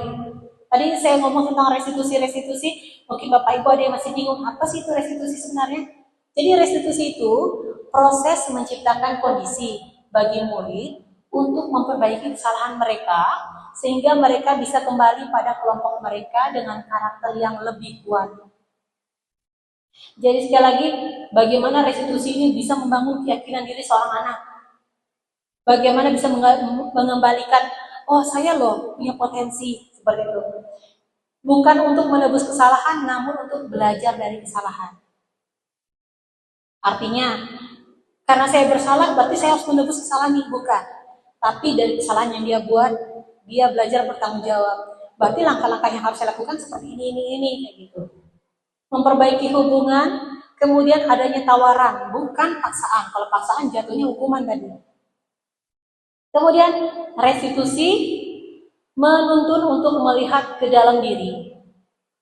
Tadi saya ngomong tentang restitusi, mungkin Bapak Ibu ada yang masih bingung, apa sih itu restitusi sebenarnya? Jadi restitusi itu proses menciptakan kondisi bagi murid untuk memperbaiki kesalahan mereka, sehingga mereka bisa kembali pada kelompok mereka dengan karakter yang lebih kuat. Jadi sekali lagi, bagaimana restitusi ini bisa membangun keyakinan diri seorang anak? Bagaimana bisa mengembalikan, oh saya loh punya potensi, seperti itu. Bukan untuk menebus kesalahan, namun untuk belajar dari kesalahan. Artinya, karena saya bersalah, berarti saya harus menebus kesalahan ini, bukan. Tapi dari kesalahan yang dia buat, dia belajar bertanggung jawab. Berarti langkah-langkah yang harus saya lakukan seperti ini, kayak gitu. Memperbaiki hubungan, kemudian adanya tawaran, bukan paksaan. Kalau paksaan jatuhnya hukuman tadi. Kemudian restitusi menuntun untuk melihat ke dalam diri.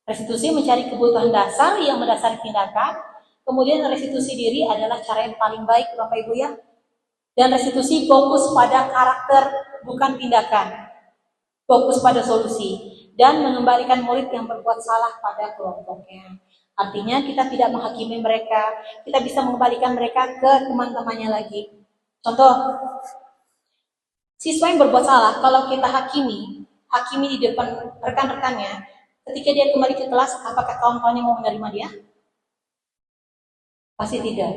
Restitusi mencari kebutuhan dasar yang mendasari tindakan. Kemudian restitusi diri adalah cara yang paling baik, Bapak Ibu ya. Dan restitusi fokus pada karakter, bukan tindakan. Fokus pada solusi. Dan mengembalikan murid yang berbuat salah pada kelompoknya. Artinya kita tidak menghakimi mereka, kita bisa mengembalikan mereka ke teman-temannya lagi. Contoh, siswa yang berbuat salah, kalau kita hakimi di depan rekan-rekannya, ketika dia kembali ke kelas, apakah kawan-kawannya mau menerima dia? Pasti tidak.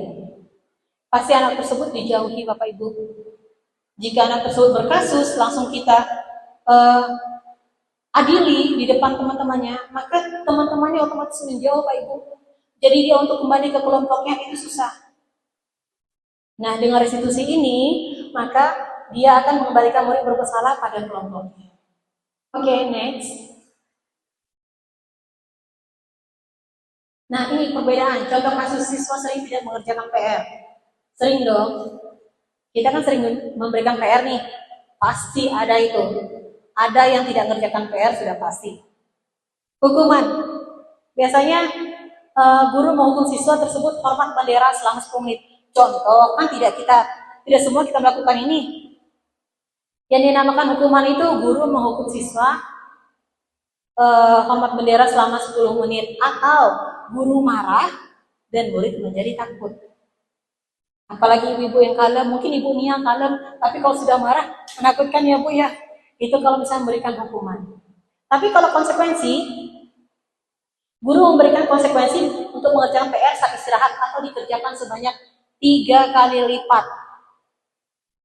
Pasti anak tersebut dijauhi, Bapak Ibu. Jika anak tersebut berkasus, langsung kita adili di depan teman-temannya, maka teman-temannya otomatis menjauh, Pak Ibu. Jadi dia untuk kembali ke kelompoknya itu susah. Nah, dengan restitusi ini, maka dia akan mengembalikan murid berbuat salah pada kelompoknya. Oke, next. Nah, ini perbedaan. Contoh kasus siswa sering tidak mengerjakan PR. Sering dong. Kita kan sering memberikan PR nih. Pasti ada itu. Ada yang tidak mengerjakan PR, sudah pasti. Hukuman. Biasanya guru menghukum siswa tersebut hormat bendera selama 10 menit. Contoh, kan tidak semua kita melakukan ini. Yang dinamakan hukuman itu guru menghukum siswa hormat bendera selama 10 menit. Atau guru marah dan murid menjadi takut. Apalagi ibu-ibu yang kalem, mungkin ibu Nia kalem, tapi kalau sudah marah, menakutkan ya Bu ya. Itu kalau bisa memberikan hukuman. Tapi kalau konsekuensi, guru memberikan konsekuensi untuk mengerjakan PR saat istirahat atau dikerjakan sebanyak 3 kali lipat.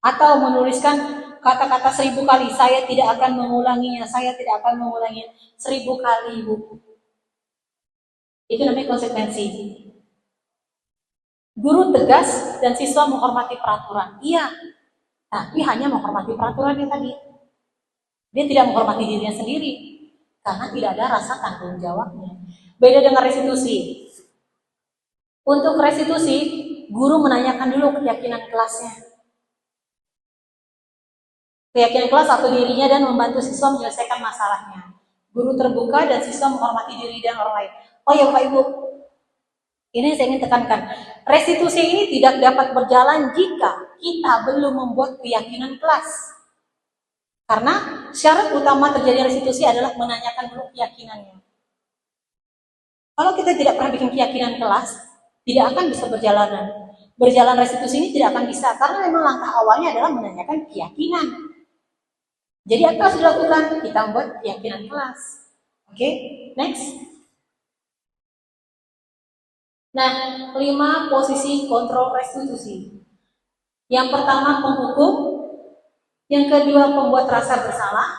Atau menuliskan kata-kata 1000 kali, saya tidak akan mengulanginya, 1000 kali Bu. Itu namanya konsekuensi. Guru tegas dan siswa menghormati peraturan. Iya, tapi hanya menghormati peraturan yang tadi. Dia tidak menghormati dirinya sendiri karena tidak ada rasa tanggung jawabnya. Beda dengan restitusi. Untuk restitusi, guru menanyakan dulu keyakinan kelasnya. Keyakinan kelas atau dirinya dan membantu siswa menyelesaikan masalahnya. Guru terbuka dan siswa menghormati diri dan orang lain. Oh ya Bapak Ibu, ini saya ingin tekankan. Restitusi ini tidak dapat berjalan jika kita belum membuat keyakinan kelas. Karena syarat utama terjadi restitusi adalah menanyakan dulu keyakinannya. Kalau kita tidak pernah bikin keyakinan kelas, tidak akan bisa berjalan restitusi ini tidak akan bisa, karena memang langkah awalnya adalah menanyakan keyakinan. Jadi apa harus dilakukan? Kita membuat keyakinan kelas. Oke, next. Nah, 5 posisi kontrol restitusi. Yang pertama penghukum, yang kedua pembuat rasa bersalah,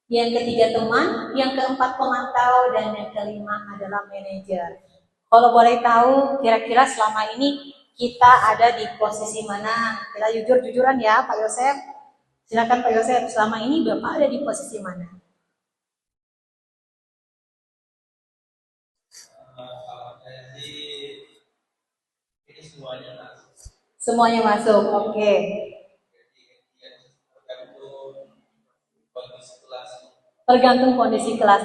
yang ketiga teman, yang keempat pemantau, dan yang kelima adalah manajer. Kalau boleh tahu, kira-kira selama ini kita ada di posisi mana? Kita jujur-jujuran ya, Pak Yosef. Silakan Pak Yosef, selama ini Bapak ada di posisi mana? Kalau saya sih ini semuanya masuk. Semuanya masuk, oke. Jadi ya, tergantung kondisi kelas. Tergantung kondisi kelas.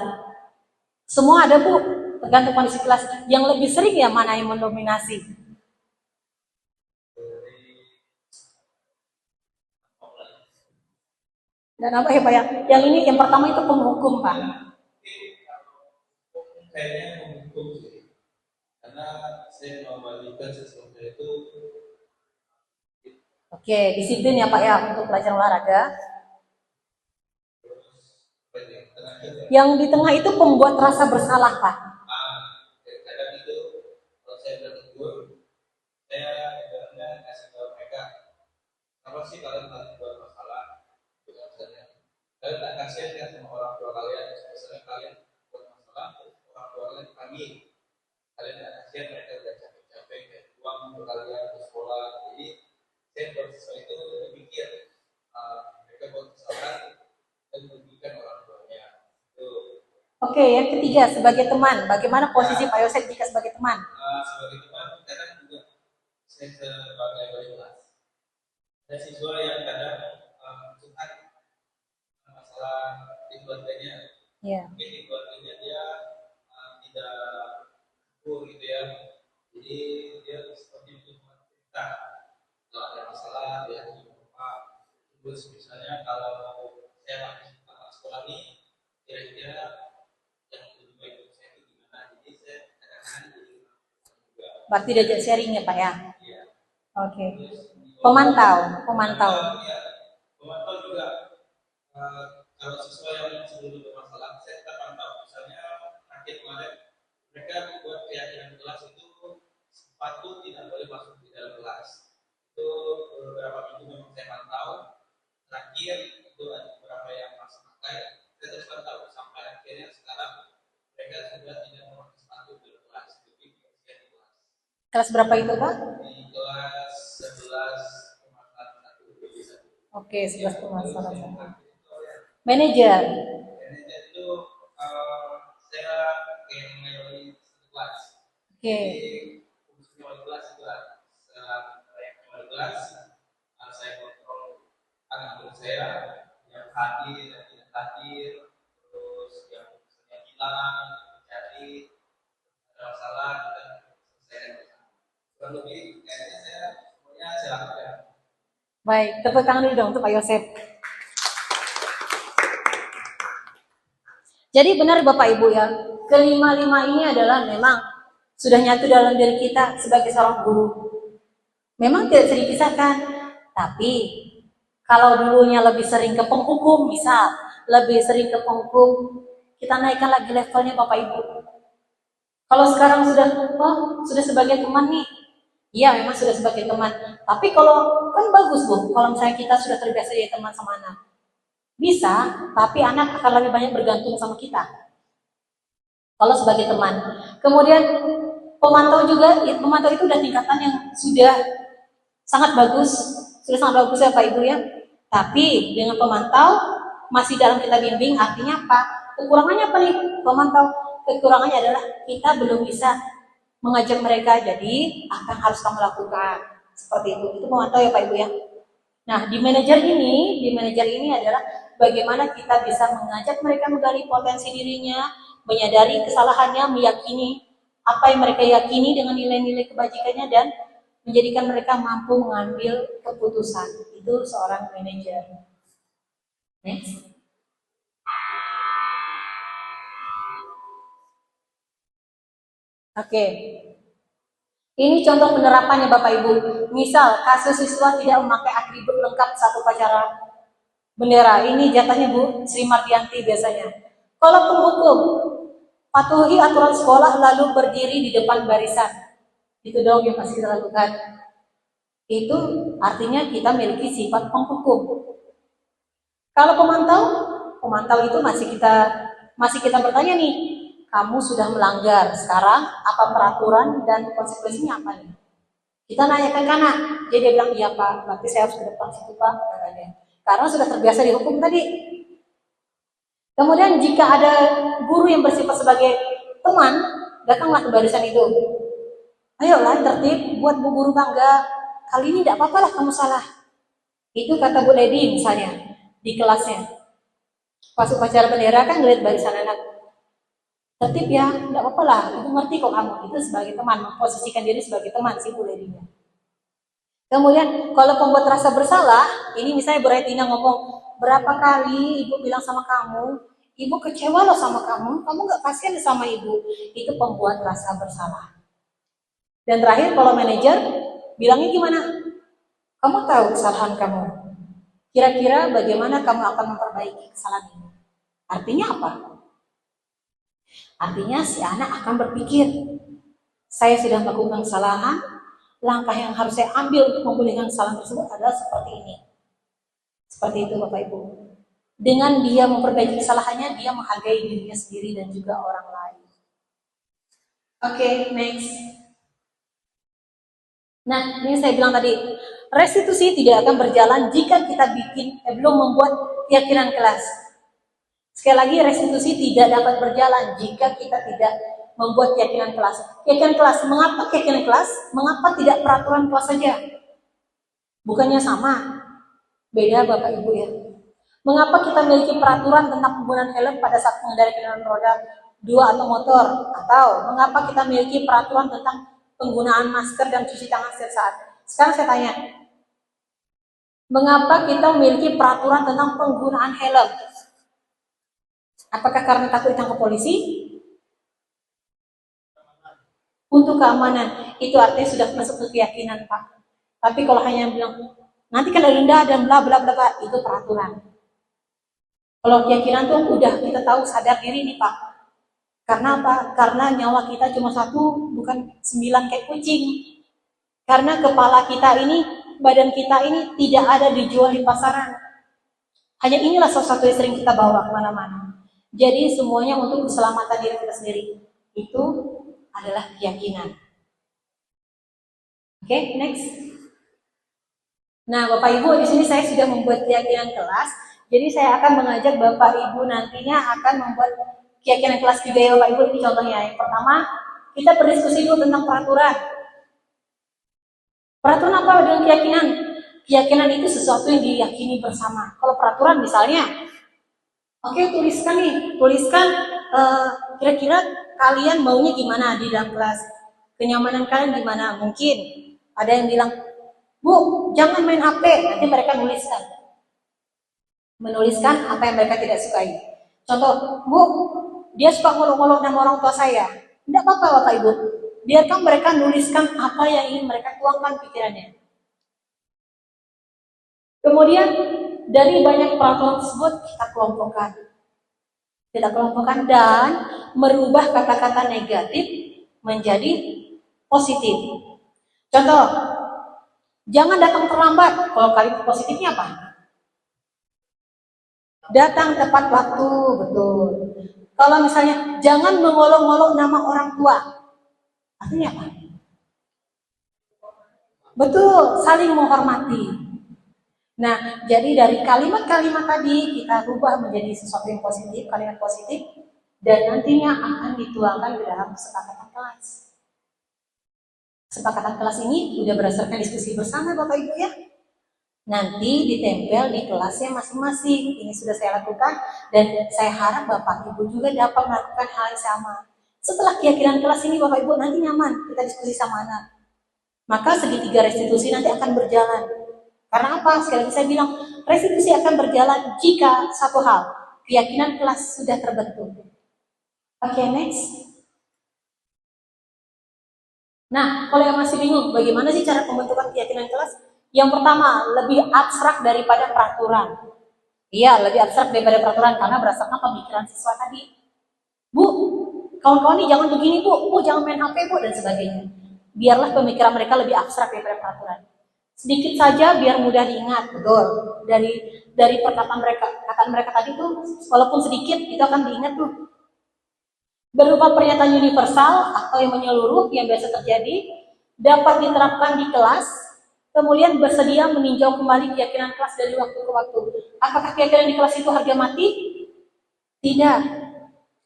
Semua ada Bu, tergantung kondisi kelas. Yang lebih sering ya mana yang mendominasi? Dan apa ya Pak ya? Yang ini yang pertama itu penghukum Pak. Kayaknya menghukum sih, karena saya mengabaikan sesuatu itu. Oke, disiplin ya Pak ya untuk pelajaran olahraga. Yang di tengah itu pembuat rasa bersalah Pak. Kadang itu kalau saya bertegur, saya kadang kasih tahu mereka, apa sih kalian buat masalah? Misalnya, kalian tak kasihan ya sama orang tua kalian, misalnya kalian buat masalah, orang tua kalian panggil, kalian tak kasihan mereka udah capek-capek kayak uang untuk kalian ke sekolah. Jadi saya buat sesuatu itu berpikir mereka buat kesalahan dan merugikan orang tuanya. Oke, yang ketiga sebagai teman, bagaimana posisi Pak Yosef jika sebagai teman? Sebagai teman, kadang juga saya sebagai wali kelas. Ada siswa yang kadang curhat masalah di keluarganya. Iya. Mungkin di keluarganya dia tidak full gitu ya. Jadi dia seperti itu cerita kalau ada masalah dia lupa. Terus misalnya kalau saya masih sekolah ini, kira-kira yang lebih baik untuk saya itu gimana? Jadi saya kadang-kadang juga. Berarti diajak sharing ya Pak ya? Iya. Oke. Pemantau. Ya, pemantau juga kalau siswa yang sebelum bermasalah saya tetap pantau. Misalnya akhir kemarin mereka membuat keyakinan kelas itu sepatu tidak boleh masuk di dalam kelas. Itu beberapa minggu memang saya pantau. Terakhir itu ada beberapa yang masih pakai. Saya terus pantau sampai akhirnya sekarang mereka sudah tidak memakai sepatu di dalam kelas. Lebih kebersihan di kelas. Kelas berapa itu Pak? Di kelas 11 Oke, 11 pemasaran. Manajer. Manajer itu saya kayak mengayomi satu kelas. Oke. Jadi fungsinya wali kelas itu wali kelas saya kontrol anak-anak saya yang hadir dan tidak hadir, terus yang misalnya hilang, mencari ada masalah kita selesaikan bersama. Kurang lebih kayaknya semuanya saya lakukan. Baik, tepuk tangan dulu dong untuk Pak Yosef. Jadi benar Bapak Ibu ya, kelima-lima ini adalah memang sudah nyatu dalam diri kita sebagai seorang guru. Memang tidak bisa dipisahkan, tapi kalau dulunya lebih sering ke penghukum, misal lebih sering ke penghukum, kita naikkan lagi levelnya Bapak Ibu. Kalau sekarang sudah sebagai teman nih, iya memang sudah sebagai teman. Tapi kalau kan bagus Bu, kalau misalnya kita sudah terbiasa jadi teman sama anak. Bisa, tapi anak akan lebih banyak bergantung sama kita. Kalau sebagai teman. Kemudian pemantau juga, pemantau itu udah tingkatan yang sudah sangat bagus ya Pak Ibu ya. Tapi dengan pemantau masih dalam kita bimbing, artinya apa? Kekurangannya apa nih pemantau? Kekurangannya adalah kita belum bisa mengajak mereka, jadi apa yang harus kamu lakukan? Seperti itu. Itu pemantau ya Pak Ibu ya. Nah, di manajer ini adalah bagaimana kita bisa mengajak mereka menggali potensi dirinya, menyadari kesalahannya, meyakini apa yang mereka yakini dengan nilai-nilai kebajikannya, dan menjadikan mereka mampu mengambil keputusan. Itu seorang manajer. Next. Oke. Ini contoh penerapannya Bapak Ibu. Misal, kasus siswa tidak memakai atribut lengkap saat upacara bendera. Ini jatahnya Bu Sri Mardianti biasanya. Kalau penghukum, patuhi aturan sekolah lalu berdiri di depan barisan. Itu dong yang pasti kita lakukan. Itu artinya kita memiliki sifat penghukum. Kalau pemantau itu masih kita bertanya nih. kamu sudah melanggar. Sekarang apa peraturan dan konsekuensinya apa nih? Kita nanya ke anak, jadi dia bilang iya Pak, berarti saya harus ke depan situ Pak, katanya. Karena sudah terbiasa dihukum tadi. Kemudian jika ada guru yang bersifat sebagai teman, datanglah ke barisan itu. Ayolah tertib, buat bu guru bangga. Kali ini tidak apa-apa lah kamu salah. Itu kata Bu Lady misalnya di kelasnya. Pas upacara bendera kan ngeliat barisan anak. Tertib ya, tidak apa-apa lah. Itu ngerti kok kamu. Itu sebagai teman, memposisikan diri sebagai teman si Bu Lady-nya. Kemudian kalau pembuat rasa bersalah, ini misalnya Bu Retina ngomong, berapa kali ibu bilang sama kamu, ibu kecewa loh sama kamu nggak kasihan sama ibu. Itu pembuat rasa bersalah. Dan terakhir kalau manajer, bilangnya gimana? Kamu tahu kesalahan kamu. Kira-kira bagaimana kamu akan memperbaiki kesalahan ini? Artinya apa? Artinya si anak akan berpikir, saya sudah melakukan kesalahan, langkah yang harus saya ambil untuk memulihkan kesalahan tersebut adalah seperti ini. Seperti itu Bapak Ibu. Dengan dia memperbaiki kesalahannya, dia menghargai dirinya sendiri dan juga orang lain. Oke, next. Nah, ini saya bilang tadi, restitusi tidak akan berjalan jika kita belum membuat keyakinan kelas. Sekali lagi, restitusi tidak dapat berjalan jika kita tidak membuat keyakinan kelas. Keyakinan kelas, mengapa keyakinan kelas? Mengapa tidak peraturan kelas saja? Bukannya sama? Beda Bapak Ibu ya. Mengapa kita memiliki peraturan tentang penggunaan helm pada saat mengendarai kendaraan roda 2 atau motor? Atau mengapa kita memiliki peraturan tentang penggunaan masker dan cuci tangan setiap saat? Sekarang saya tanya, mengapa kita memiliki peraturan tentang penggunaan helm? Apakah karena takut ditangkap polisi? Untuk keamanan, itu artinya sudah masuk ke keyakinan Pak. Tapi kalau hanya bilang, nanti kan ada denda dan bla bla bla, itu peraturan. Kalau keyakinan tuh udah kita tahu sadar diri nih Pak. Karena apa? Karena nyawa kita cuma satu, bukan 9 kayak kucing. Karena kepala kita ini, badan kita ini tidak ada dijual di pasaran. Hanya inilah sesuatu yang sering kita bawa kemana-mana. Jadi semuanya untuk keselamatan diri kita sendiri. Itu adalah keyakinan. Oke, next. Nah, Bapak Ibu, di sini saya sudah membuat keyakinan kelas. Jadi saya akan mengajak Bapak Ibu nantinya akan membuat keyakinan kelas juga ya Bapak Ibu. Ini contohnya. Yang pertama, kita berdiskusi dulu tentang peraturan. Peraturan apa dengan keyakinan? Keyakinan itu sesuatu yang diyakini bersama. Kalau peraturan misalnya, oke, tuliskan kira-kira kalian maunya gimana di dalam kelas? Kenyamanan kalian gimana? Mungkin ada yang bilang, Bu, jangan main HP. Nanti mereka menuliskan apa yang mereka tidak sukai. Contoh, Bu, dia suka ngolok-ngolok sama orang tua saya. Tidak apa-apa Bapak Ibu, biarkan mereka nuliskan apa yang ingin mereka tuangkan pikirannya. Kemudian dari banyak peraturan tersebut kita kelompokkan dan merubah kata-kata negatif menjadi positif. Contoh, jangan datang terlambat. Kalau kalimat positifnya apa? Datang tepat waktu, betul. Kalau misalnya jangan mengolok-olok nama orang tua, artinya apa? Betul, saling menghormati. Nah, jadi dari kalimat-kalimat tadi kita rubah menjadi sesuatu yang positif, kalimat positif, dan nantinya akan dituangkan ke dalam kesepakatan kelas. Kesepakatan kelas ini sudah berdasarkan diskusi bersama Bapak Ibu ya. Nanti ditempel di kelasnya masing-masing. Ini sudah saya lakukan dan saya harap Bapak Ibu juga dapat melakukan hal yang sama. Setelah keyakinan kelas ini Bapak Ibu nanti nyaman kita diskusi sama anak. Maka segitiga restitusi nanti akan berjalan. Karena apa? Sekali lagi saya bilang, restitusi akan berjalan jika satu hal, keyakinan kelas sudah terbentuk. Oke, next. Nah, kalau yang masih bingung, bagaimana sih cara pembentukan keyakinan kelas? Yang pertama, lebih abstrak daripada peraturan. Iya, lebih abstrak daripada peraturan karena berdasarkan pemikiran siswa tadi. Bu, kawan-kawan ini jangan begini Bu, jangan main HP Bu, dan sebagainya. Biarlah pemikiran mereka lebih abstrak daripada peraturan. Sedikit saja biar mudah diingat, betul. Dari perkataan mereka tadi tuh, walaupun sedikit itu akan diingat tuh. berupa pernyataan universal atau yang menyeluruh yang biasa terjadi, dapat diterapkan di kelas, kemudian bersedia meninjau kembali keyakinan kelas dari waktu ke waktu. Apakah keyakinan di kelas itu harga mati? Tidak.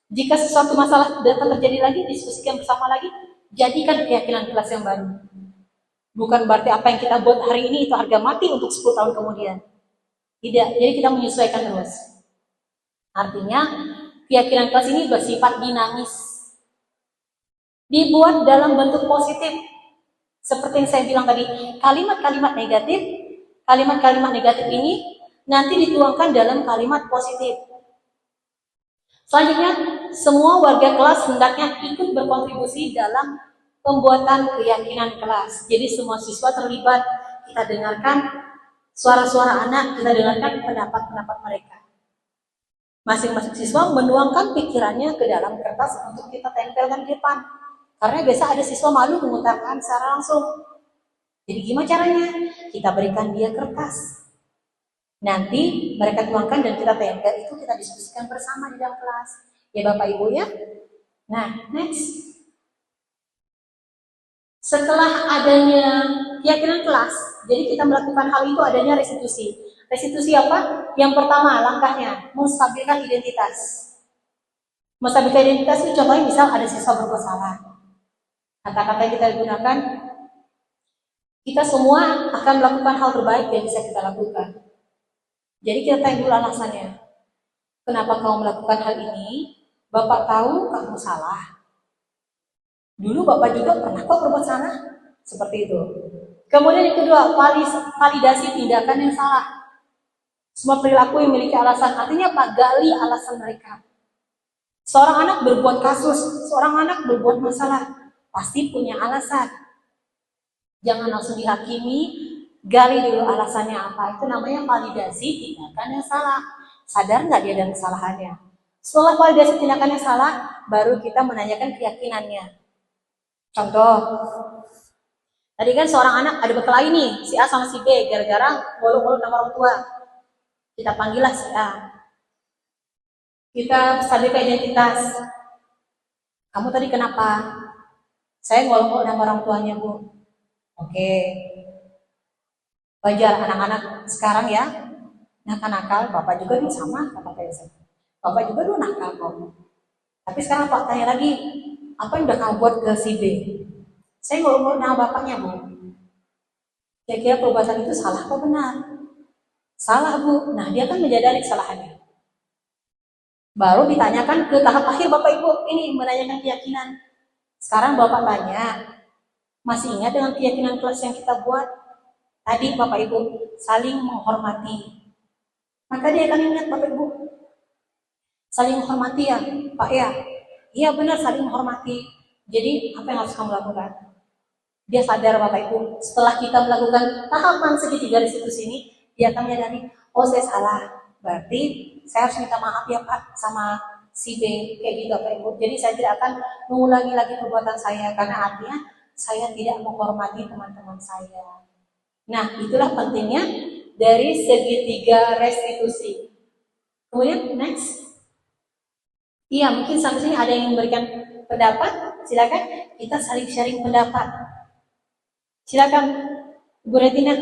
Jika sesuatu masalah dapat terjadi lagi, diskusikan bersama lagi, jadikan keyakinan kelas yang baru. Bukan berarti apa yang kita buat hari ini itu harga mati untuk 10 tahun kemudian. Tidak, jadi kita menyesuaikan terus. Artinya, keyakinan kelas ini bersifat dinamis. Dibuat dalam bentuk positif. Seperti yang saya bilang tadi, kalimat-kalimat negatif ini nanti dituangkan dalam kalimat positif. Selanjutnya, semua warga kelas hendaknya ikut berkontribusi dalam pembuatan keyakinan kelas. Jadi semua siswa terlibat, kita dengarkan suara-suara anak, kita dengarkan pendapat-pendapat mereka. Masing-masing siswa menuangkan pikirannya ke dalam kertas untuk kita tempelkan di depan. Karena biasa ada siswa malu mengutarakan secara langsung. Jadi gimana caranya? Kita berikan dia kertas. Nanti mereka tuangkan dan kita tempel, itu kita diskusikan bersama di dalam kelas. Ya Bapak Ibu ya. Nah, next. Setelah adanya keyakinan kelas, jadi kita melakukan hal itu adanya restitusi. Restitusi apa? Yang pertama langkahnya, menstabilkan identitas. Menstabilkan identitas itu contohnya misal ada siswa berbuat salah. Kata-kata yang kita gunakan, kita semua akan melakukan hal terbaik yang bisa kita lakukan. Jadi kita tanya dulu alasannya. Kenapa kamu melakukan hal ini? Bapak tahu kamu salah. Dulu Bapak juga pernah kok berbuat salah. Seperti itu. Kemudian yang kedua, validasi tindakan yang salah. Semua perilaku yang memiliki alasan. Artinya apa? Gali alasan mereka. Seorang anak berbuat kasus, seorang anak berbuat masalah. Pasti punya alasan. Jangan langsung dihakimi. Gali dulu alasannya apa. Itu namanya validasi tindakan yang salah. Sadar nggak dia ada kesalahannya? Setelah validasi tindakan yang salah, baru kita menanyakan keyakinannya. Contoh, tadi kan seorang anak ada berkelahi nih, si A sama si B, gara-gara ngolok-ngolok nama orang tua. Kita panggillah si A. Kita stabilkan identitas. Kamu tadi kenapa? Saya ngolok-ngolok nama orang tuanya, Bu. Oke. Wajar anak-anak sekarang ya, nakal-nakal. Bapak juga dulu sama, kata saya. Bapak juga dulu nakal kok. Tapi sekarang Pak tanya lagi, apa yang udah kamu buat ke si B? Saya ngomong nama bapaknya, Bu. Kira-kira perbuatan itu salah atau benar? Salah, Bu. Nah, dia kan menyadari kesalahannya. Baru ditanyakan ke tahap akhir Bapak Ibu, ini menanyakan keyakinan. Sekarang Bapak tanya, masih ingat dengan keyakinan kelas yang kita buat? Tadi Bapak Ibu, saling menghormati. Maka dia akan ingat Bapak Ibu. Saling menghormati ya, Pak ya. Iya benar, saling menghormati. Jadi apa yang harus kamu lakukan? Dia sadar Bapak Ibu, setelah kita melakukan tahapan segitiga restitusi ini, dia akan menyadari, oh saya salah. Berarti saya harus minta maaf ya Pak sama si B, kayak gitu Bapak Ibu. Jadi saya tidak akan mengulangi lagi perbuatan saya, karena artinya saya tidak menghormati teman-teman saya. Nah, itulah pentingnya dari segitiga restitusi. Kemudian next. Iya, mungkin sampai sini ada yang memberikan pendapat. Silakan kita saling sharing pendapat. Silakan, Bu Retina.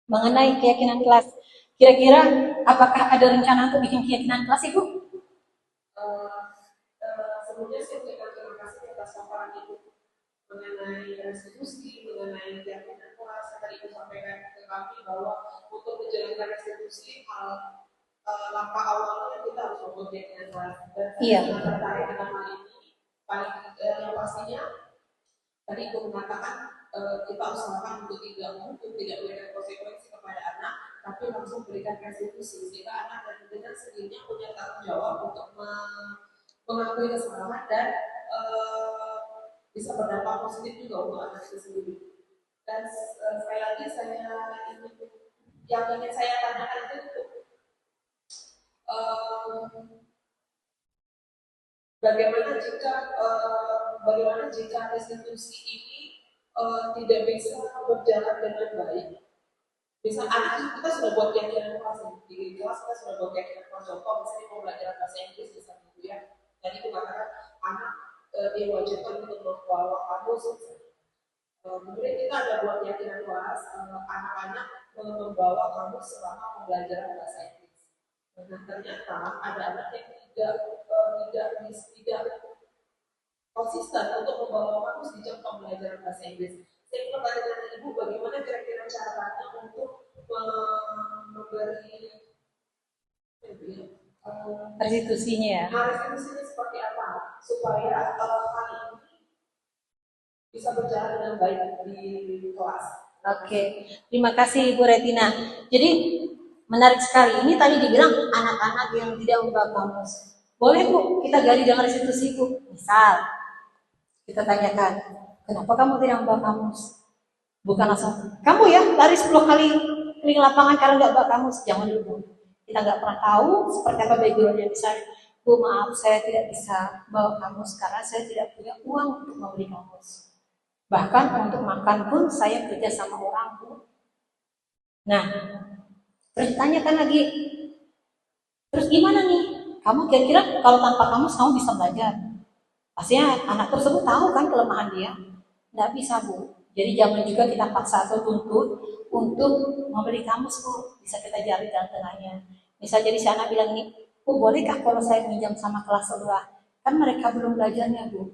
Mengenai keyakinan kelas. Kira-kira apakah ada rencana untuk bikin keyakinan kelas, Ibu? Sebelumnya saya ucapkan terima kasih atas paparan Ibu mengenai restitusi, mengenai keyakinan kelas. Tadi Ibu sampaikan ke kami bahwa untuk menjalankan restitusi, langkah awalnya kita harus membuat keyakinan kelas. Dan saya sangat tertarik dengan hal ini. Paling yang pastinya, tadi Ibu mengatakan kita usahakan untuk tidak memberikan konsekuensi kepada anak, tapi langsung berikan restitusi sehingga anak dengan sendirinya punya tanggung jawab untuk mengakui kesalahan dan bisa berdampak positif juga untuk anak itu sendiri. Dan sekali lagi yang ingin saya tanyakan itu bagaimana jika restitusi ini tidak bisa berjalan dengan baik, Misal anak kita sudah buat keyakinan kelas nih. Di kelas kita sudah buat keyakinan kelas, contoh misalnya mau belajar bahasa Inggris misalnya gitu ya. Tadi aku katakan anak diwajibkan untuk membawa kamus. Kemudian kita ada buat keyakinan kelas, anak-anak membawa kamus selama pembelajaran bahasa Inggris. Nah ternyata ada anak yang tidak konsisten untuk membawa kamus di jam pembelajaran bahasa Inggris. Saya ingin bertanya dengan Ibu, bagaimana kira-kira caranya untuk memberi Restitusinya ya. restitusinya seperti apa supaya hal ini bisa berjalan dengan baik di kelas. Oke, terima kasih Ibu Retina. Jadi menarik sekali. Ini tadi dibilang anak-anak yang tidak membawa kamus. Boleh Bu, kita gali dengan restitusi Bu. Misal, kita tanyakan, kenapa kamu tidak membawa kamus? Bukan langsung, kamu ya lari 10 kali keliling lapangan karena nggak bawa kamus. Jangan dulu. Kita nggak pernah tahu seperti apa backgroundnya. Misalnya, Bu maaf saya tidak bisa bawa kamus karena saya tidak punya uang untuk membeli kamus. Bahkan untuk makan pun saya kerja sama orang Bu. Nah, terus tanyakan lagi, terus gimana nih? Kamu kira-kira kalau tanpa kamus kamu bisa belajar? Pastinya anak tersebut tahu kan kelemahan dia. Nggak bisa Bu. Jadi jangan juga kita paksa atau tuntut untuk memberi kamus Bu. Bisa kita cari jalan tengahnya. Bisa jadi si anak bilang ini, Bu bolehkah kalau saya pinjam sama kelas sebelah? Kan mereka belum belajarnya Bu.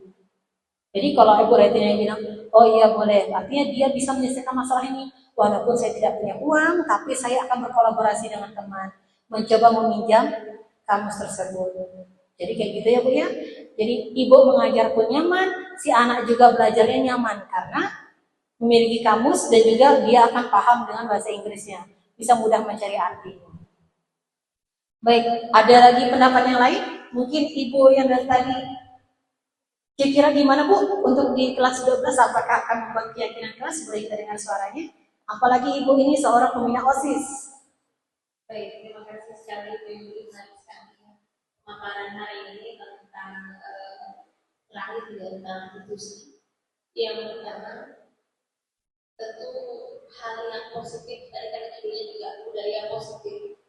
Jadi kalau Ibu Retina yang bilang, oh iya boleh, artinya dia bisa menyelesaikan masalah ini. Walaupun saya tidak punya uang, tapi saya akan berkolaborasi dengan teman, mencoba meminjam kamus tersebut. Jadi kayak gitu ya Bu ya. Jadi ibu mengajar pun nyaman, si anak juga belajarnya nyaman karena memiliki kamus dan juga dia akan paham dengan bahasa Inggrisnya, bisa mudah mencari arti. Baik, ada lagi pendapat yang lain? Mungkin ibu yang dari tadi kira-kira gimana Bu untuk di kelas 12 apakah akan membuat keyakinan kelas? Boleh kita dengar suaranya? Apalagi ibu ini seorang pembina OSIS. Baik, terima kasih sekali Bu Yuli sekali pemaparan hari ini tentang terakhir juga tentang institusi. Yang pertama, tentu hal yang positif tadi kan juga budaya positif.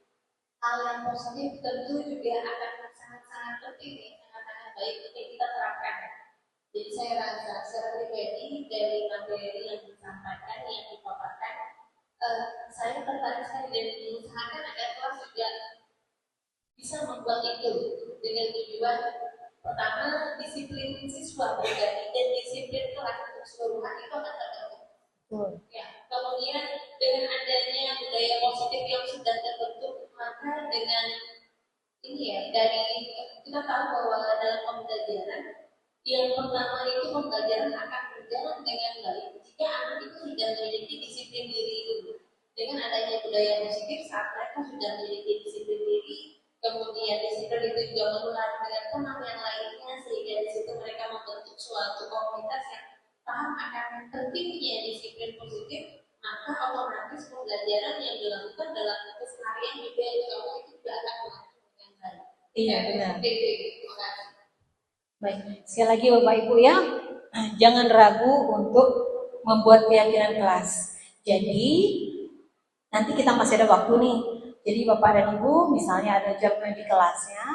Hal yang positif tentu juga akan sangat-sangat penting, sangat-sangat baik untuk kita terapkan. Jadi saya rasa secara pribadi dari materi yang disampaikan, yang dipaparkan, saya tertarik sekali dan diusahakan agar kelas juga bisa membuat itu dengan tujuan pertama disiplin siswa pribadi dan disiplin kelas keseluruhan itu akan terbentuk. Ya, kemudian dengan adanya budaya positif yang sudah terbentuk, maka dengan ini ya dari kita tahu bahwa dalam pembelajaran yang pertama itu pembelajaran akan berjalan dengan baik jika anak itu sudah memiliki disiplin diri dulu. Dengan adanya budaya positif saat mereka sudah memiliki disiplin diri, kemudian disiplin itu juga menular dengan teman yang lainnya sehingga di situ mereka membentuk suatu komunitas yang paham akan pentingnya disiplin positif, maka otomatis pembelajaran yang dilakukan dalam keseharian juga insya Allah itu juga akan berlangsung dengan baik. Iya benar. Terima kasih. Baik, sekali lagi Bapak Ibu ya, jangan ragu untuk membuat keyakinan kelas. Jadi nanti kita masih ada waktu nih. Jadi Bapak dan Ibu misalnya ada jamnya di kelasnya,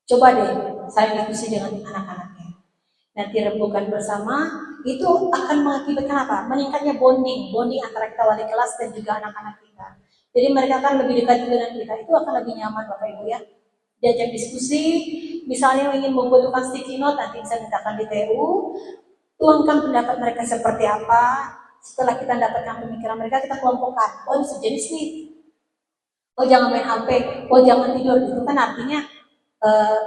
coba deh saya diskusi dengan anak-anaknya. Nanti rembukan bersama, itu akan mengakibatkan apa? Meningkatnya bonding antara kita wali kelas dan juga anak-anak kita. Jadi mereka akan lebih dekat dengan kita, itu akan lebih nyaman Bapak Ibu ya. Diajak diskusi, misalnya ingin membutuhkan sticky note, nanti bisa mintakan di TU, tuangkan pendapat mereka seperti apa. Setelah kita dapatkan pemikiran mereka, kita kelompokkan. Oh ini sejenis nih. Oh jangan main HP, oh jangan tidur. Itu kan artinya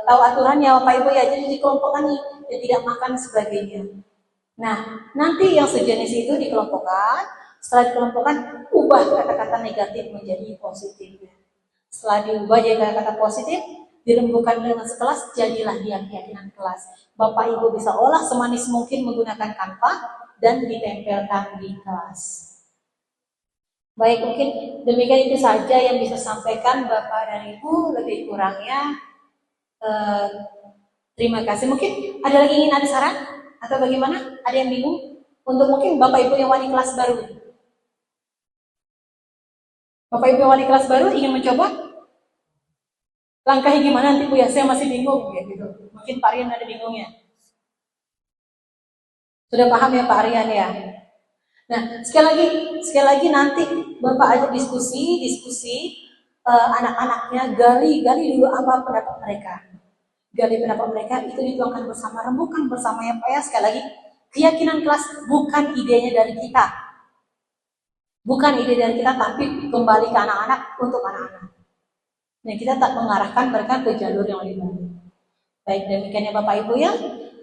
tahu aturannya Bapak Ibu ya, jadi dikelompokkan nih, dan tidak makan sebagainya. Nah, nanti yang sejenis itu dikelompokkan, setelah dikelompokkan, ubah kata-kata negatif menjadi positif. Setelah diubah jadi kata-kata positif, dirembukan dengan sekelas, jadilah dia keyakinan kelas. Bapak Ibu bisa olah semanis mungkin menggunakan Canva dan ditempelkan di kelas. Baik, mungkin demikian itu saja yang bisa sampaikan Bapak dan Ibu, lebih kurangnya terima kasih. Mungkin ada lagi ingin ada saran atau bagaimana? Ada yang bingung? Untuk mungkin Bapak Ibu yang wali kelas baru. Bapak Ibu wali kelas baru ingin mencoba? Langkahnya gimana nanti Bu ya? Saya masih bingung ya gitu. Mungkin Pak Rian ada bingungnya. Sudah paham ya Pak Rian ya? Nah, sekali lagi nanti Bapak ajak diskusi anak-anaknya gali dulu apa pendapat mereka. Gali pendapat mereka itu dituangkan bersama, rembukan bersama ya Pak ya. Sekali lagi, keyakinan kelas bukan idenya dari kita. Bukan ide dari kita, tapi kembali ke anak-anak untuk anak-anak. Nah, kita tak mengarahkan mereka ke jalur yang lebih baik. Baik, demikian ya Bapak Ibu ya.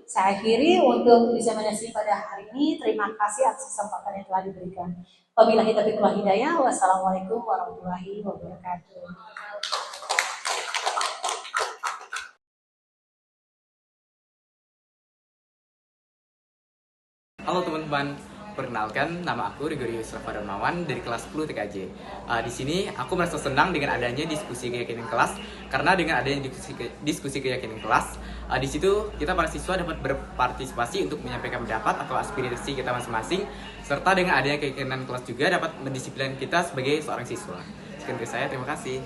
Saya akhiri untuk diseminasi pada hari ini. Terima kasih atas kesempatan yang telah diberikan. Wabillahi taufiq wal hidayah. Wassalamualaikum warahmatullahi wabarakatuh. Halo teman-teman, perkenalkan nama aku Rigorius Rafa Darmawan dari kelas 10 TKJ. Di sini aku merasa senang dengan adanya diskusi keyakinan kelas, karena dengan adanya diskusi keyakinan kelas, di situ kita para siswa dapat berpartisipasi untuk menyampaikan pendapat atau aspirasi kita masing-masing, serta dengan adanya keyakinan kelas juga dapat mendisiplinkan kita sebagai seorang siswa. Sekian dari saya, terima kasih.